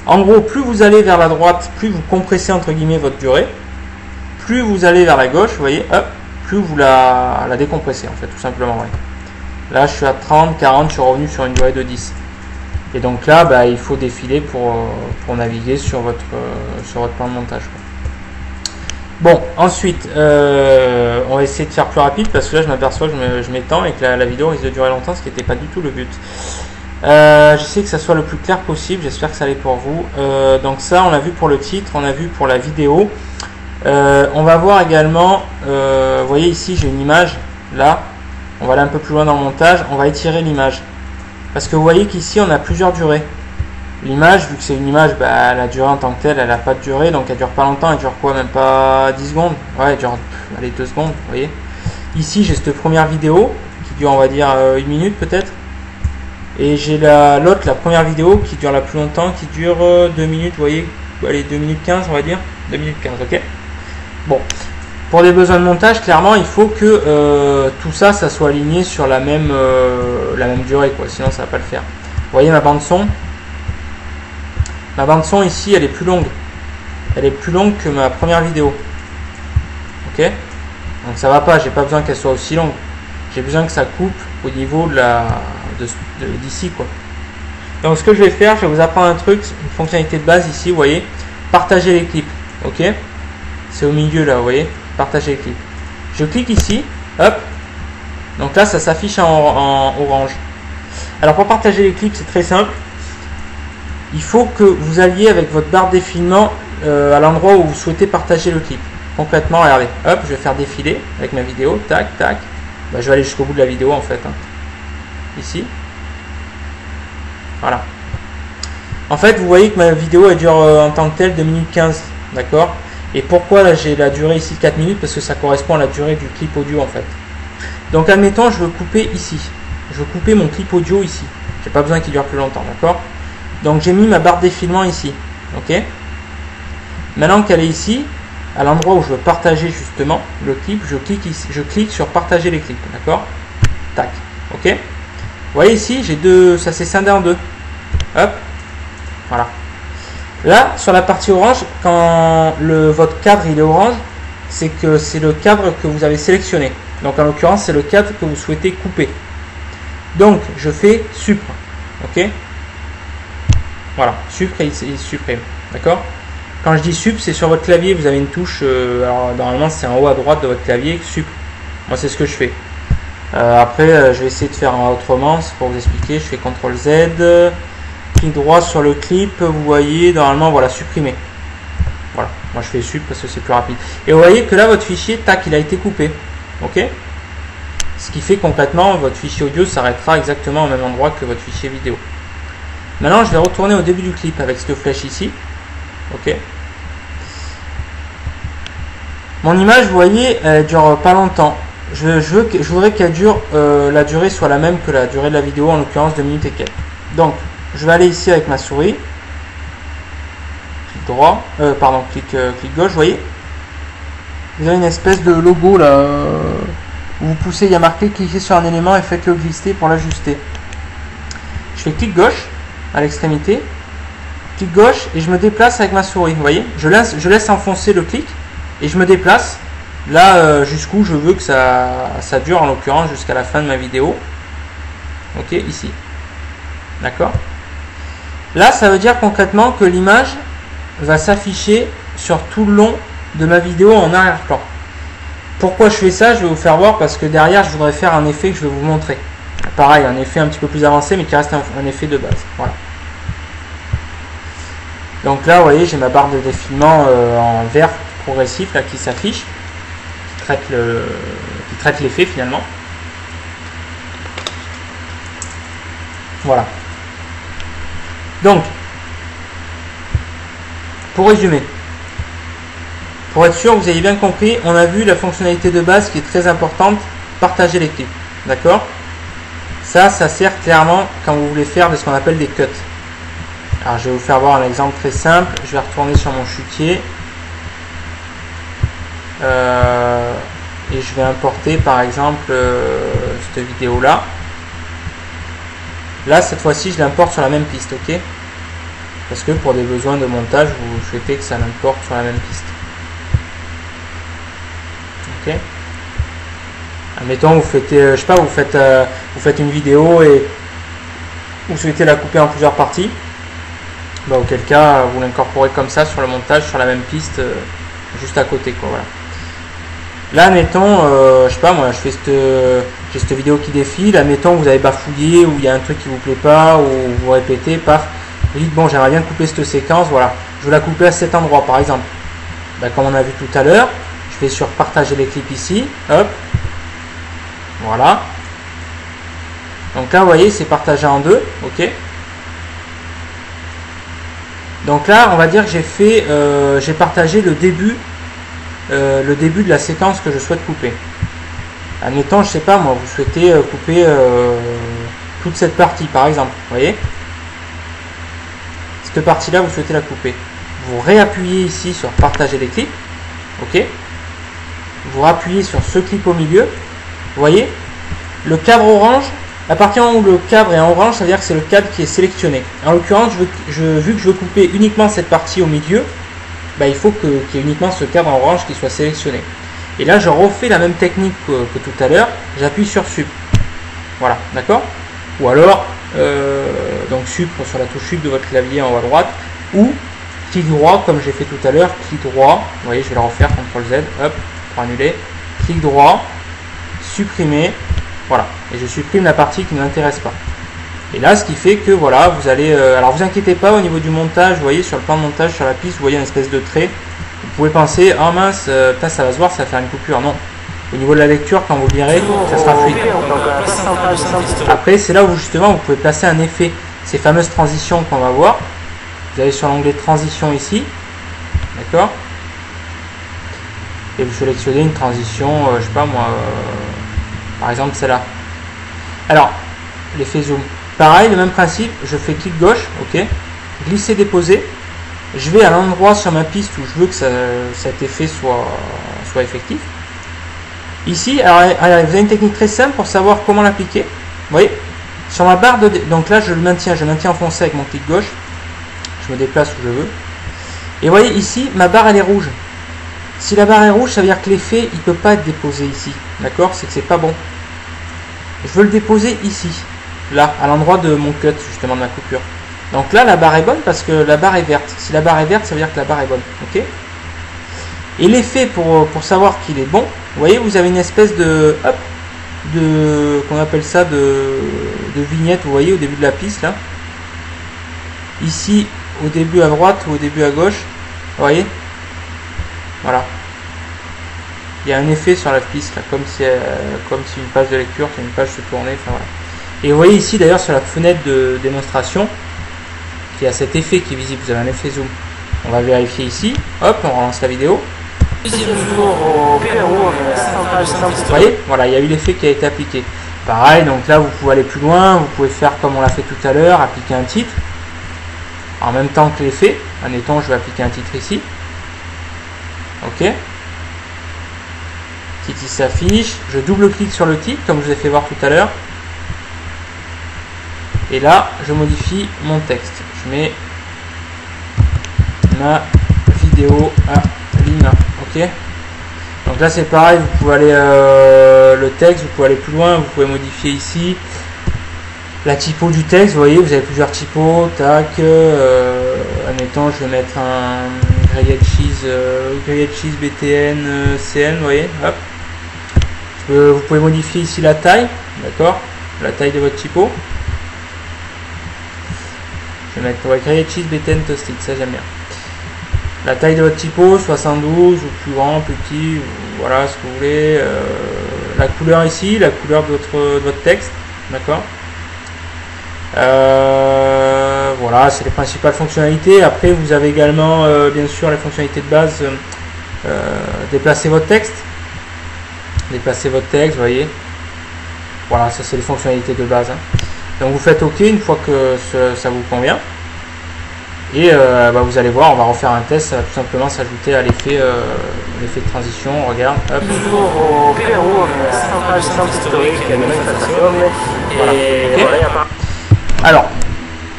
En gros, plus vous allez vers la droite, plus vous compressez, entre guillemets, votre durée. Plus vous allez vers la gauche, vous voyez, hop, plus vous la décompressez en fait, tout simplement. Ouais. Là je suis à 30, 40, je suis revenu sur une durée de 10. Et donc là bah, il faut défiler pour naviguer sur votre plan de montage. Quoi. Bon, ensuite on va essayer de faire plus rapide parce que là je m'aperçois que je m'étends et que la vidéo risque de durer longtemps, ce qui n'était pas du tout le but. J'essaie que ça soit le plus clair possible, j'espère que ça l'est pour vous. Donc ça on a vu pour le titre, on a vu pour la vidéo. On va voir également, vous voyez ici j'ai une image, là, on va aller un peu plus loin dans le montage, on va étirer l'image. Parce que vous voyez qu'ici on a plusieurs durées. L'image, vu que c'est une image, bah, la durée en tant que telle, elle n'a pas de durée, donc elle dure pas longtemps, elle dure quoi, même pas 10 secondes. Ouais, elle dure, allez, 2 secondes, vous voyez. Ici j'ai cette première vidéo, qui dure on va dire 1 minute peut-être. Et j'ai la première vidéo qui dure la plus longtemps, qui dure 2 minutes, vous voyez, allez, 2 minutes 15 on va dire, 2 minutes 15, ok. Bon, pour des besoins de montage, clairement, il faut que tout ça, ça soit aligné sur la même durée, quoi. Sinon, ça va pas le faire. Vous voyez ma bande son? Ma bande son ici, elle est plus longue. Elle est plus longue que ma première vidéo. Ok? Donc ça va pas. J'ai pas besoin qu'elle soit aussi longue. J'ai besoin que ça coupe au niveau d'ici, quoi. Donc ce que je vais faire, je vais vous apprendre un truc, une fonctionnalité de base ici, vous voyez, partager les clips. Ok? C'est au milieu là, vous voyez, partager les clips. Je clique ici, hop. Donc là, ça s'affiche en orange. Alors pour partager les clips, c'est très simple. Il faut que vous alliez avec votre barre de défilement à l'endroit où vous souhaitez partager le clip. Concrètement, regardez, hop, je vais faire défiler avec ma vidéo, tac, tac. Bah, je vais aller jusqu'au bout de la vidéo en fait, hein. Ici. Voilà. En fait, vous voyez que ma vidéo elle dure en tant que telle 2 minutes 15, d'accord? Et pourquoi là j'ai la durée ici 4 minutes? Parce que ça correspond à la durée du clip audio en fait. Donc admettons, je veux couper ici. Je veux couper mon clip audio ici. J'ai pas besoin qu'il dure plus longtemps, d'accord? Donc j'ai mis ma barre de défilement ici, ok? Maintenant qu'elle est ici, à l'endroit où je veux partager justement le clip, je clique ici, je clique sur partager les clips, d'accord? Tac, ok? Vous voyez ici, j'ai deux, ça s'est scindé en deux. Hop, voilà. Là, sur la partie orange, quand votre cadre il est orange, c'est que c'est le cadre que vous avez sélectionné. Donc en l'occurrence, c'est le cadre que vous souhaitez couper. Donc je fais supprime, ok? Voilà, supprime, il supprime, d'accord? Quand je dis sup, c'est sur votre clavier, vous avez une touche, alors normalement c'est en haut à droite de votre clavier, sup. Moi c'est ce que je fais. Après, je vais essayer de faire autrement, c'est pour vous expliquer. Je fais CTRL Z, clic droit sur le clip, vous voyez, normalement, voilà, supprimer. Voilà, moi je fais sup parce que c'est plus rapide. Et vous voyez que là, votre fichier, tac, il a été coupé. Ok? Ce qui fait concrètement, votre fichier audio s'arrêtera exactement au même endroit que votre fichier vidéo. Maintenant, je vais retourner au début du clip avec cette flèche ici. Ok? Mon image, vous voyez, elle dure pas longtemps. Je voudrais qu'elle dure, la durée soit la même que la durée de la vidéo, en l'occurrence 2 minutes et quelques. Donc, je vais aller ici avec ma souris. Clic droit, clic gauche, vous voyez. Vous avez une espèce de logo là. Où vous poussez, il y a marqué cliquez sur un élément et faites-le glisser pour l'ajuster. Je fais clic gauche à l'extrémité. Clic gauche et je me déplace avec ma souris. Vous voyez, je laisse enfoncer le clic et je me déplace là jusqu'où je veux que ça dure, en l'occurrence jusqu'à la fin de ma vidéo. Ok, ici. D'accord. Là, ça veut dire concrètement que l'image va s'afficher sur tout le long de ma vidéo en arrière-plan. Pourquoi je fais ça? Je vais vous faire voir parce que derrière, je voudrais faire un effet que je vais vous montrer. Pareil, un effet un petit peu plus avancé, mais qui reste un effet de base. Voilà. Donc là, vous voyez, j'ai ma barre de défilement en vert progressif là, qui s'affiche, qui traite l'effet finalement. Voilà. Donc, pour résumer, pour être sûr que vous ayez bien compris, on a vu la fonctionnalité de base qui est très importante, partager les clips. D'accord? Ça sert clairement quand vous voulez faire de ce qu'on appelle des cuts. Alors je vais vous faire voir un exemple très simple. Je vais retourner sur mon chutier. Et je vais importer par exemple cette vidéo là. Là cette fois-ci je l'importe sur la même piste, ok? Parce que pour des besoins de montage, vous souhaitez que ça l'importe sur la même piste. Ok? Admettons vous faites, je sais pas, vous faites une vidéo et vous souhaitez la couper en plusieurs parties. Bah, auquel cas vous l'incorporez comme ça sur le montage sur la même piste juste à côté, quoi. Voilà. Là admettons je sais pas moi, j'ai cette vidéo qui défile, admettons vous avez bafouillé ou il y a un truc qui vous plaît pas ou vous répétez, paf, vous dites bon j'aimerais bien couper cette séquence, voilà, je veux la couper à cet endroit par exemple. Bah, comme on a vu tout à l'heure, je vais sur partager les clips ici, hop, voilà. Donc là vous voyez c'est partagé en deux, ok. Donc là, on va dire que j'ai partagé le début de la séquence que je souhaite couper. Admettons, je sais pas moi, vous souhaitez couper toute cette partie, par exemple. Vous voyez, cette partie-là, vous souhaitez la couper. Vous réappuyez ici sur partager les clips, ok. vous rappuyez sur ce clip au milieu, vous voyez, le cadre orange, à partir du moment où le cadre est en orange, ça veut dire que c'est le cadre qui est sélectionné. En l'occurrence, vu que je veux couper uniquement cette partie au milieu, bah, il faut qu'il y ait uniquement ce cadre en orange qui soit sélectionné. Et là, je refais la même technique que tout à l'heure, j'appuie sur Sup. Voilà, d'accord? Ou alors, donc Sup sur la touche Sup de votre clavier en haut à droite, ou clic droit, comme j'ai fait tout à l'heure, clic droit, vous voyez, je vais le refaire, CTRL Z, hop, pour annuler, clic droit, supprimer, voilà, et je supprime la partie qui ne m'intéresse pas. Et là, ce qui fait que, voilà, vous allez, alors vous inquiétez pas, au niveau du montage, vous voyez, sur le plan de montage, sur la piste, vous voyez une espèce de trait, vous pouvez penser, oh mince, putain, ça va se voir, ça va faire une coupure, non. Au niveau de la lecture, quand vous lirez, ça sera fluide. Après, c'est là où justement vous pouvez placer un effet. Ces fameuses transitions qu'on va voir. Vous allez sur l'onglet transition ici. D'accord? Et vous sélectionnez une transition, je sais pas moi, par exemple celle-là. Alors, l'effet zoom. Pareil, le même principe, je fais clic gauche, ok. Glisser, déposer. Je vais à l'endroit sur ma piste où je veux que cet effet soit effectif. Ici, alors, vous avez une technique très simple pour savoir comment l'appliquer. Vous voyez, sur ma barre de... Donc là, je maintiens enfoncé avec mon clic gauche. Je me déplace où je veux. Et vous voyez, ici, ma barre, elle est rouge. Si la barre est rouge, ça veut dire que l'effet, il ne peut pas être déposé ici. D'accord? C'est que c'est pas bon. Je veux le déposer ici. Là, à l'endroit de mon cut, justement, de ma coupure. Donc là, la barre est bonne parce que la barre est verte. Si la barre est verte, ça veut dire que la barre est bonne. Ok? Et l'effet, pour savoir qu'il est bon, vous voyez, vous avez une espèce de... Hop, qu'on appelle ça de vignette, vous voyez, au début de la piste, là. Ici, au début à droite ou au début à gauche. Vous voyez? Voilà. Il y a un effet sur la piste, là, comme si une page de lecture, une page se tournait. Enfin, voilà. Et vous voyez ici, d'ailleurs, sur la fenêtre de démonstration, qu'il y a cet effet qui est visible. Vous avez un effet zoom. On va vérifier ici. Hop, on relance la vidéo. Deuxième jour au Pérou, on a 100 pages sans Vous voyez, voilà, il y a eu l'effet qui a été appliqué. Pareil, donc là, vous pouvez aller plus loin. Vous pouvez faire comme on l'a fait tout à l'heure, appliquer un titre. En même temps que l'effet. Admettons, je vais appliquer un titre ici. Ok. Titre qui s'affiche. Je double-clique sur le titre, comme je vous ai fait voir tout à l'heure. Et là, je modifie mon texte. Je mets ma vidéo à Lina. Ok. Donc là, c'est pareil. Vous pouvez aller le texte. Vous pouvez aller plus loin. Vous pouvez modifier ici la typo du texte. Vous voyez, vous avez plusieurs typos. Tac. Admettons, je vais mettre un grilled cheese BTN CN. Vous voyez. Hop. Vous pouvez modifier ici la taille. D'accord. La taille de votre typo. Je vais mettre grilled cheese BTN toasted, ça j'aime bien. La taille de votre typo, 72 ou plus grand, plus petit, voilà ce que vous voulez. La couleur ici, la couleur de votre texte, d'accord. Voilà, c'est les principales fonctionnalités. Après, vous avez également, bien sûr, les fonctionnalités de base. Déplacer votre texte. Déplacer votre texte, vous voyez. Voilà, ça c'est les fonctionnalités de base. Hein. Donc vous faites OK une fois que ça vous convient. Et vous allez voir, on va refaire un test, ça va tout simplement s'ajouter à l'effet de transition. On regarde. Hop. Toujours au Pérou, on a 100 pages sans historique, voilà. Okay. Alors,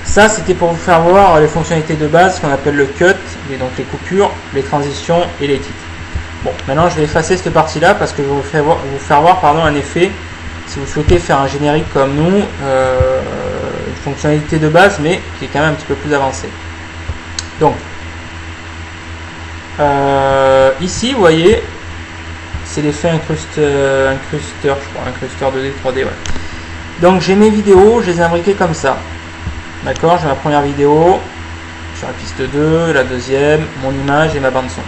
ça c'était pour vous faire voir les fonctionnalités de base, ce qu'on appelle le cut, et donc les coupures, les transitions et les titres. Bon, maintenant je vais effacer cette partie-là parce que je vais vous faire voir un effet. Si vous souhaitez faire un générique comme nous, une fonctionnalité de base, mais qui est quand même un petit peu plus avancée. Donc, ici, vous voyez, c'est l'effet incrusteur, je crois, incrusteur 2D, 3D, ouais. Donc, j'ai mes vidéos, je les ai imbriquées comme ça. D'accord, j'ai ma première vidéo sur la piste 2, la deuxième, mon image et ma bande son.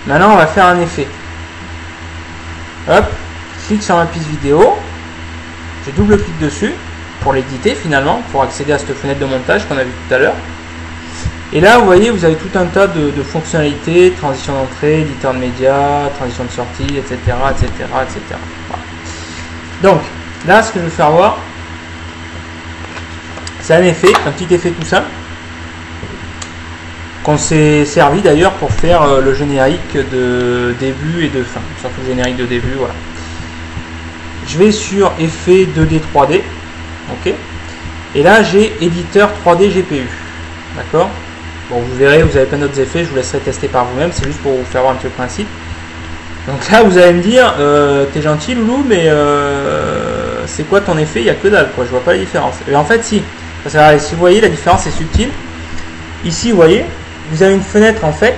Maintenant, on va faire un effet. Hop, je clique sur ma piste vidéo, je double-clique dessus pour l'éditer finalement, pour accéder à cette fenêtre de montage qu'on a vu tout à l'heure. Et là, vous voyez, vous avez tout un tas de fonctionnalités, transition d'entrée, éditeur de médias, transition de sortie, etc. etc., etc. Voilà. Donc, là, ce que je vais faire voir, c'est un effet, un petit effet tout simple. qu'on s'est servi d'ailleurs pour faire le générique de début et de fin, surtout le générique de début. Voilà. Je vais sur effet 2D 3D, ok, et là j'ai éditeur 3D GPU, d'accord. Bon, vous verrez, vous avez plein d'autres effets, je vous laisserai tester par vous-même, c'est juste pour vous faire voir un petit peu le principe. Donc là vous allez me dire, t'es gentil Loulou, mais c'est quoi ton effet? Il n'y a que dalle, quoi, je vois pas la différence. Et en fait si, parce que si vous voyez, la différence est subtile. Ici vous voyez, vous avez une fenêtre en fait,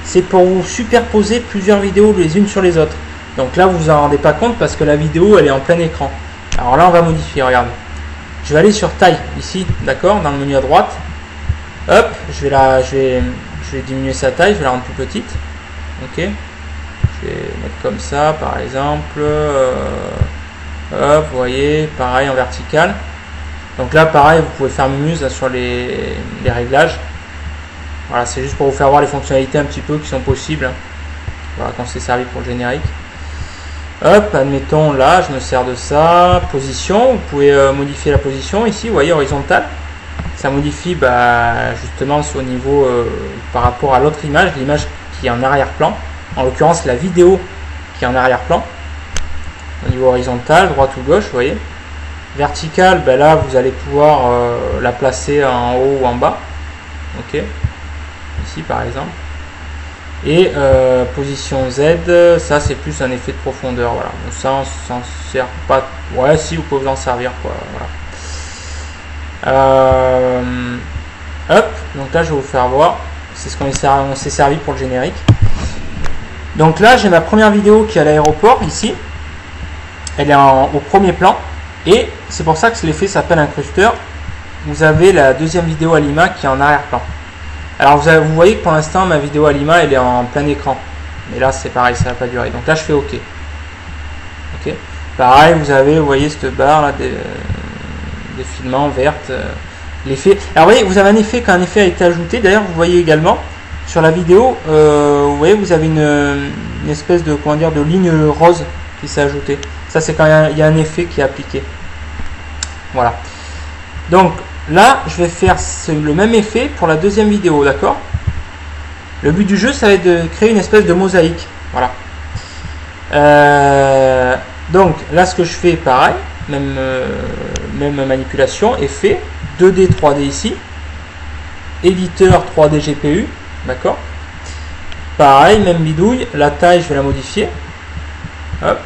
c'est pour vous superposer plusieurs vidéos les unes sur les autres. Donc là vous vous en rendez pas compte parce que la vidéo elle est en plein écran. Alors là on va modifier, regardez. Je vais aller sur taille ici, d'accord, dans le menu à droite. Hop, je vais diminuer sa taille, je vais la rendre plus petite. Ok. Je vais mettre comme ça par exemple. Hop, vous voyez, pareil en vertical. Donc là pareil, vous pouvez faire muse sur les réglages. Voilà, c'est juste pour vous faire voir les fonctionnalités un petit peu qui sont possibles. Voilà, quand c'est servi pour le générique. Hop, admettons là, je me sers de ça. Position, vous pouvez modifier la position ici, vous voyez, horizontale. Ça modifie justement au niveau par rapport à l'autre image, l'image qui est en arrière-plan. En l'occurrence, la vidéo qui est en arrière-plan. Au niveau horizontal, droite ou gauche, vous voyez. Vertical, là, vous allez pouvoir la placer en haut ou en bas. Ok. Ici, par exemple. Et position Z, ça c'est plus un effet de profondeur, voilà. Donc ça on s'en sert pas. Ouais, si vous pouvez vous en servir, quoi. Voilà. Hop, donc là je vais vous faire voir. C'est ce qu'on s'est servi pour le générique. Donc là j'ai ma première vidéo qui est à l'aéroport ici. Elle est au premier plan. Et c'est pour ça que l'effet s'appelle incrusteur. Vous avez la deuxième vidéo à Lima qui est en arrière-plan. Alors vous voyez que pour l'instant ma vidéo à Lima elle est en plein écran. Mais là c'est pareil, ça va pas durer. Donc là je fais OK. OK. Pareil, vous voyez cette barre là des filaments vertes. L'effet. Alors vous voyez, vous avez un effet quand un effet a été ajouté. D'ailleurs vous voyez également sur la vidéo, vous voyez vous avez une espèce de de ligne rose qui s'est ajoutée. Ça c'est quand il y a un effet qui est appliqué. Voilà. Donc là, je vais faire le même effet pour la deuxième vidéo, d'accord? Le but du jeu, ça va être de créer une espèce de mosaïque. Voilà. Donc là, ce que je fais, pareil, même manipulation, effet, 2D, 3D ici, éditeur 3D GPU, d'accord? Pareil, même bidouille, la taille, je vais la modifier. Hop.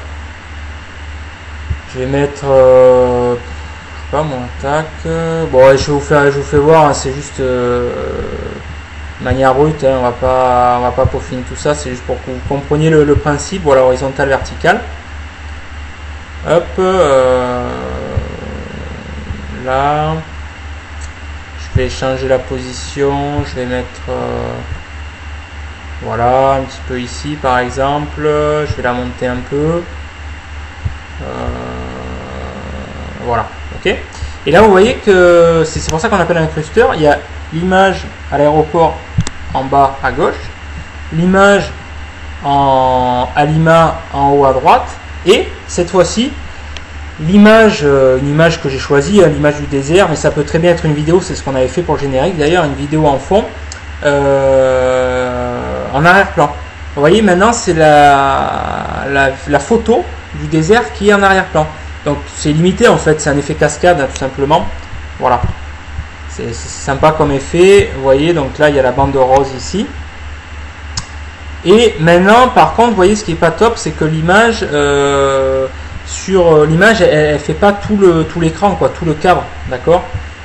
Je vais mettre... pas mon tac. Bon, je vous fais voir, hein, c'est juste manière brute, hein, on va pas peaufiner tout ça, c'est juste pour que vous compreniez le principe. Voilà, horizontal, vertical. Hop, là, je vais changer la position, je vais mettre voilà, un petit peu ici par exemple, je vais la monter un peu. Voilà, ok. Et là vous voyez que c'est pour ça qu'on appelle un incrusteur. Il y a l'image à l'aéroport en bas à gauche, l'image à Lima en haut à droite, et cette fois-ci l'image, une image que j'ai choisie, l'image du désert, mais ça peut très bien être une vidéo, c'est ce qu'on avait fait pour le générique d'ailleurs, une vidéo en fond en arrière-plan. Vous voyez maintenant c'est la photo du désert qui est en arrière-plan. Donc c'est limité en fait, c'est un effet cascade hein, tout simplement. Voilà, c'est sympa comme effet. Vous voyez, donc là il y a la bande rose ici. Et maintenant par contre, vous voyez ce qui est pas top, c'est que l'image sur l'image elle fait pas tout l'écran, quoi, tout le cadre, d'accord.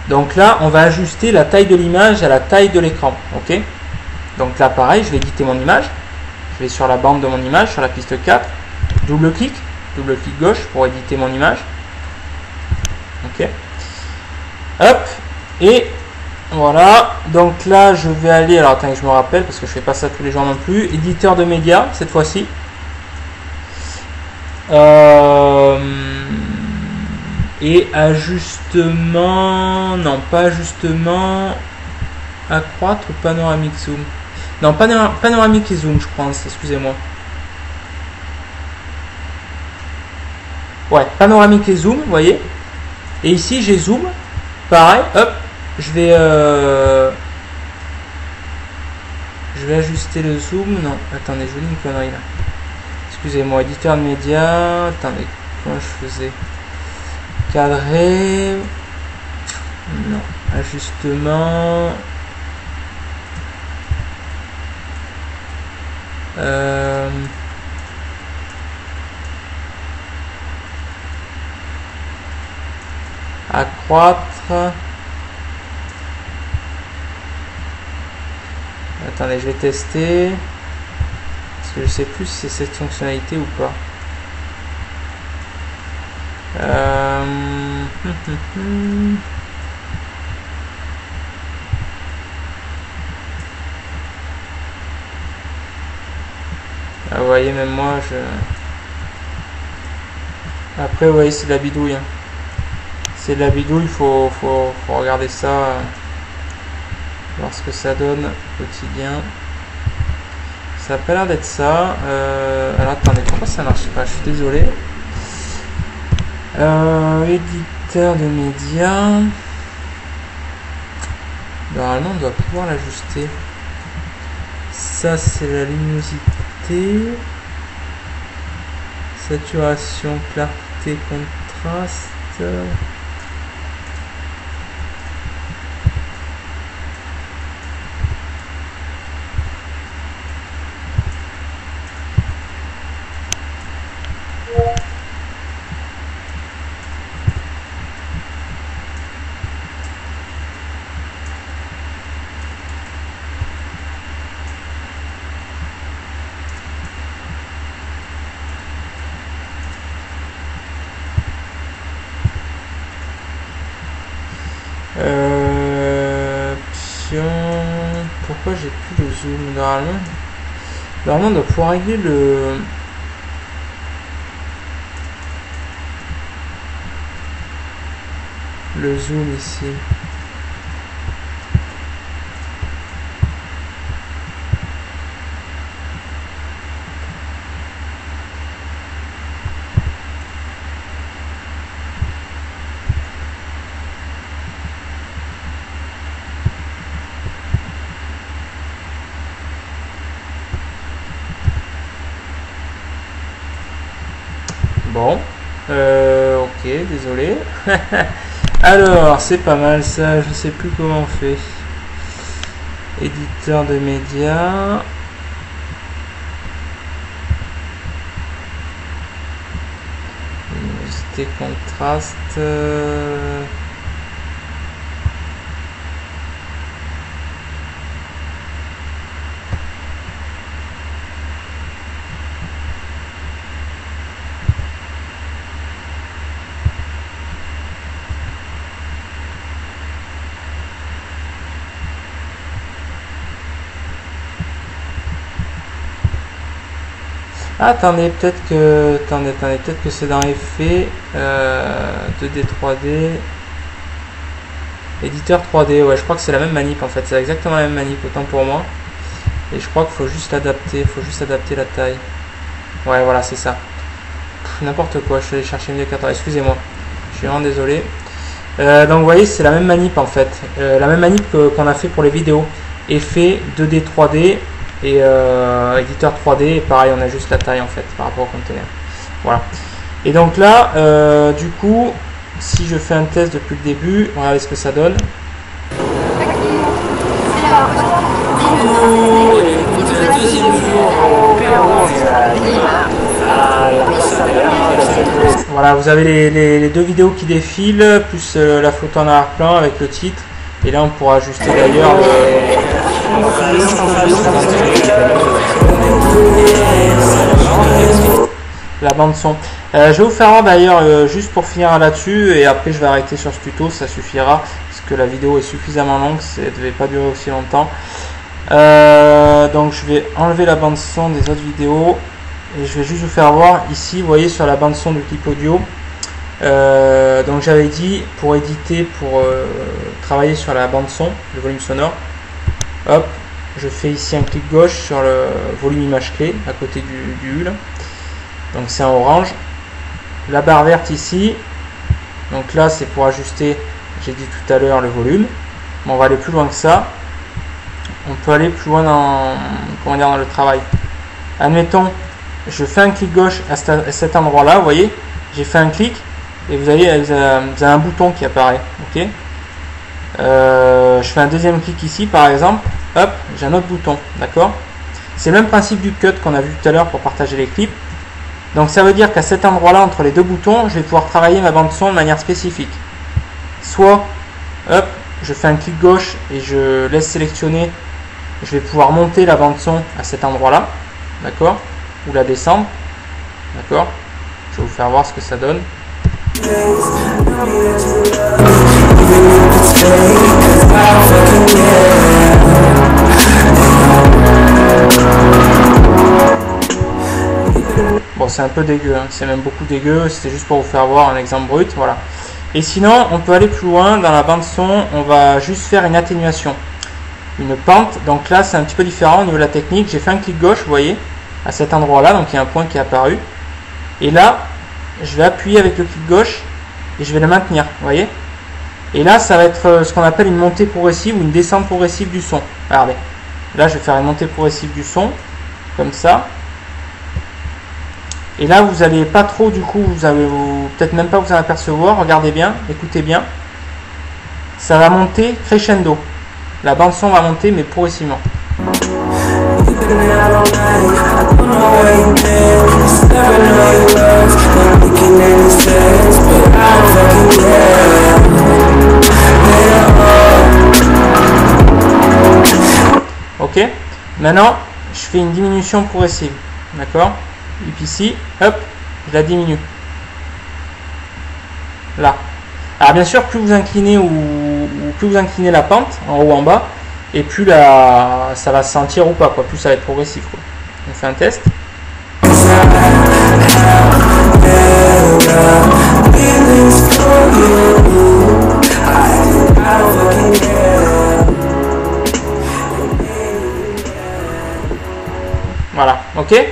Donc là on va ajuster la taille de l'image à la taille de l'écran, ok. Donc là pareil, je vais éditer mon image. Je vais sur la bande de mon image, sur la piste 4, double clic gauche pour éditer mon image. Ok. Hop. Et voilà. Donc là, je vais aller. Alors attendez que je me rappelle parce que je fais pas ça tous les jours non plus. Éditeur de médias cette fois-ci. Et ajustement. Non, pas ajustement. Accroître ou panoramique zoom. Non, panoramique et zoom, je pense. Excusez-moi. Ouais, panoramique et zoom, vous voyez. Et ici, j'ai zoom. Pareil, hop, je vais Je vais ajuster le zoom. Non, attendez, je vous dis une connerie là. Excusez-moi, éditeur de médias. Attendez, comment je faisais? Cadrer. Non, ajustement. Accroître. Attendez, je vais tester. Parce que je sais plus si c'est cette fonctionnalité ou pas. Ah, vous voyez, même moi, Après, vous voyez, c'est de la bidouille. Hein. C'est de la bidouille, il faut regarder ça. Voir ce que ça donne au quotidien. Ça a pas l'air d'être ça. Alors, attendez, pourquoi ça marche pas? Je suis désolé. Éditeur de médias. Normalement, on doit pouvoir l'ajuster. Ça, c'est la luminosité. Saturation, clarté, contraste. Option. Pourquoi j'ai plus le zoom? Normalement on doit pouvoir régler le zoom ici. Bon, ok, désolé. Alors, c'est pas mal ça, je sais plus comment on fait. Éditeur de médias. Luminosité, contraste. Attendez, peut-être que peut-être que c'est dans effet 2D 3D éditeur 3D. Ouais, je crois que c'est la même manip en fait, c'est exactement la même manip, autant pour moi. Et je crois qu'il faut juste l'adapter, la taille. Ouais, voilà, c'est ça. N'importe quoi, je suis allé chercher mieux 14. Excusez-moi, je suis vraiment désolé. Donc vous voyez, c'est la même manip en fait, la même manip qu'on a fait pour les vidéos. Effet 2D 3D. Et éditeur 3D, et pareil, on a juste la taille en fait par rapport au conteneur. Voilà. Et donc là, du coup, si je fais un test depuis le début, regardez ce que ça donne. Voilà, vous avez les deux vidéos qui défilent, plus la photo en arrière-plan avec le titre. Et là, on pourra ajuster d'ailleurs la bande son. Je vais vous faire voir d'ailleurs, juste pour finir là-dessus, et après je vais arrêter sur ce tuto, ça suffira, parce que la vidéo est suffisamment longue, ça ne devait pas durer aussi longtemps. Donc je vais enlever la bande son des autres vidéos, et je vais juste vous faire voir ici, vous voyez sur la bande son du clip audio. Donc j'avais dit pour éditer, pour travailler sur la bande son, le volume sonore, hop, je fais ici un clic gauche sur le volume image clé à côté du U là. Donc c'est en orange, la barre verte ici, donc là c'est pour ajuster, j'ai dit tout à l'heure, le volume. Mais on va aller plus loin que ça, on peut aller plus loin dans, comment dire, dans le travail. Admettons, je fais un clic gauche à cet endroit-là, vous voyez, j'ai fait un clic et vous avez un bouton qui apparaît. Ok. Je fais un deuxième clic ici, par exemple, hop, j'ai un autre bouton, d'accord. C'est le même principe du cut qu'on a vu tout à l'heure pour partager les clips. Donc ça veut dire qu'à cet endroit-là, entre les deux boutons, je vais pouvoir travailler ma bande son de manière spécifique. Soit, hop, je fais un clic gauche et je laisse sélectionner, je vais pouvoir monter la bande son à cet endroit-là, d'accord, ou la descendre, d'accord. Je vais vous faire voir ce que ça donne. Bon, c'est un peu dégueu, hein. C'est même beaucoup dégueu, c'était juste pour vous faire voir un exemple brut, voilà. Et sinon, on peut aller plus loin, dans la bande son, on va juste faire une atténuation, une pente. Donc là, c'est un petit peu différent au niveau de la technique. J'ai fait un clic gauche, vous voyez, à cet endroit-là, donc il y a un point qui est apparu. Et là, je vais appuyer avec le clic gauche et je vais le maintenir, vous voyez. Et là, ça va être ce qu'on appelle une montée progressive ou une descente progressive du son. Regardez, là, je vais faire une montée progressive du son, comme ça. Et là, vous n'allez pas trop, du coup, vous allez peut-être même pas vous en apercevoir. Regardez bien, écoutez bien. Ça va monter crescendo. La bande son va monter, mais progressivement. Ok. Maintenant, je fais une diminution progressive. D'accord. Et puis ici, hop, je la diminue. Là. Alors bien sûr, plus vous inclinez ou plus vous inclinez la pente, en haut ou en bas, et plus ça va se sentir ou pas, quoi. Plus ça va être progressif, quoi. On fait un test. Voilà, ok.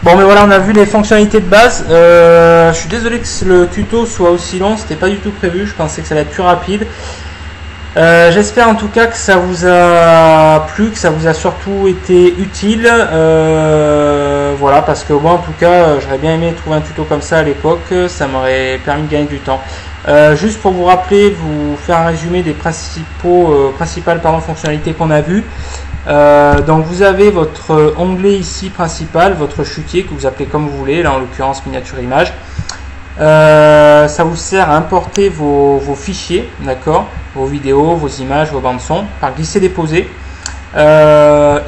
Bon, mais voilà, on a vu les fonctionnalités de base. Je suis désolé que le tuto soit aussi long, c'était pas du tout prévu, je pensais que ça allait être plus rapide. J'espère en tout cas que ça vous a plu, que ça vous a surtout été utile. Voilà, parce que moi en tout cas, j'aurais bien aimé trouver un tuto comme ça à l'époque, ça m'aurait permis de gagner du temps. Juste pour vous rappeler, vous faire un résumé des principales fonctionnalités qu'on a vues. Donc vous avez votre onglet ici principal, votre chutier que vous appelez comme vous voulez, là en l'occurrence miniature image. Ça vous sert à importer vos fichiers, d'accord, vos vidéos, vos images, vos bandes son par glisser-déposer.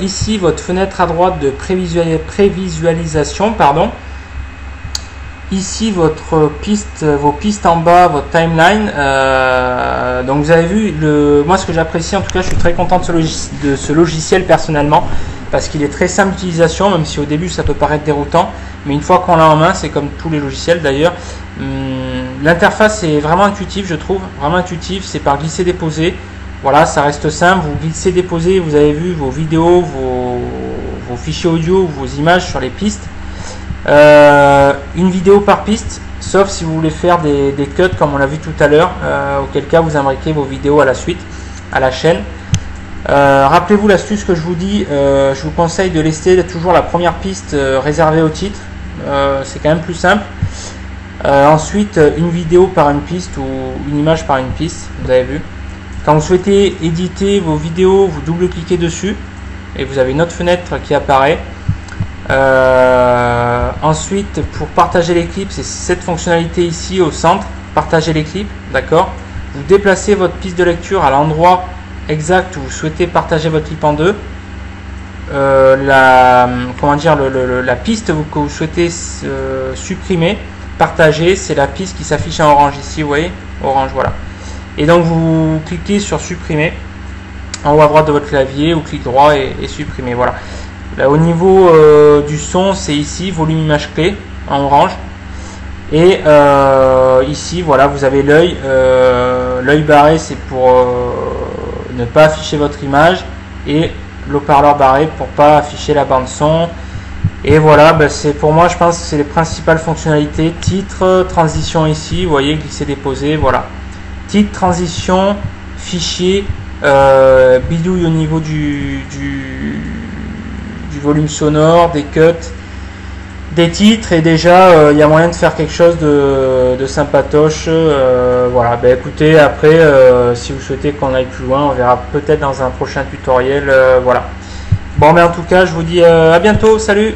Ici votre fenêtre à droite de prévisualisation, pardon. Ici votre vos pistes en bas, votre timeline. Donc vous avez vu, moi ce que j'apprécie en tout cas, je suis très content de ce logiciel personnellement, parce qu'il est très simple d'utilisation, même si au début ça peut paraître déroutant, mais une fois qu'on l'a en main, c'est comme tous les logiciels d'ailleurs. L'interface est vraiment intuitive, je trouve, vraiment intuitive, c'est par glisser-déposer. Voilà, ça reste simple, vous glissez-déposez, vous avez vu vos vidéos, vos fichiers audio, vos images sur les pistes. Une vidéo par piste, sauf si vous voulez faire des cuts comme on l'a vu tout à l'heure, auquel cas vous imbriquez vos vidéos à la suite, à la chaîne. Rappelez-vous l'astuce que je vous dis, je vous conseille de laisser toujours la première piste réservée au titre, c'est quand même plus simple. Ensuite, une vidéo par une piste ou une image par une piste, vous avez vu. Quand vous souhaitez éditer vos vidéos, vous double-cliquez dessus et vous avez une autre fenêtre qui apparaît. Ensuite, pour partager les clips, c'est cette fonctionnalité ici au centre, partager les clips, d'accord. Vous déplacez votre piste de lecture à l'endroit exact où vous souhaitez partager votre clip en deux. La piste que vous souhaitez supprimer, partager, c'est la piste qui s'affiche en orange ici, vous voyez, orange, voilà. Et donc vous cliquez sur supprimer en haut à droite de votre clavier, ou clic droit et supprimer, voilà. Là, au niveau du son, c'est ici, volume image clé, en orange. Et ici, voilà, vous avez l'œil. L'œil barré, c'est pour ne pas afficher votre image. Et l'haut-parleur barré pour pas afficher la bande son. Et voilà, c'est pour moi, je pense que c'est les principales fonctionnalités. Titre, transition ici, vous voyez, glisser-déposer, voilà. Titre, transition, fichier bidouille au niveau du volume sonore, des cuts, des titres, et déjà il y a moyen de faire quelque chose de sympatoche. Voilà, ben écoutez, après si vous souhaitez qu'on aille plus loin, on verra peut-être dans un prochain tutoriel. Voilà. Bon, mais en tout cas, je vous dis à bientôt, salut!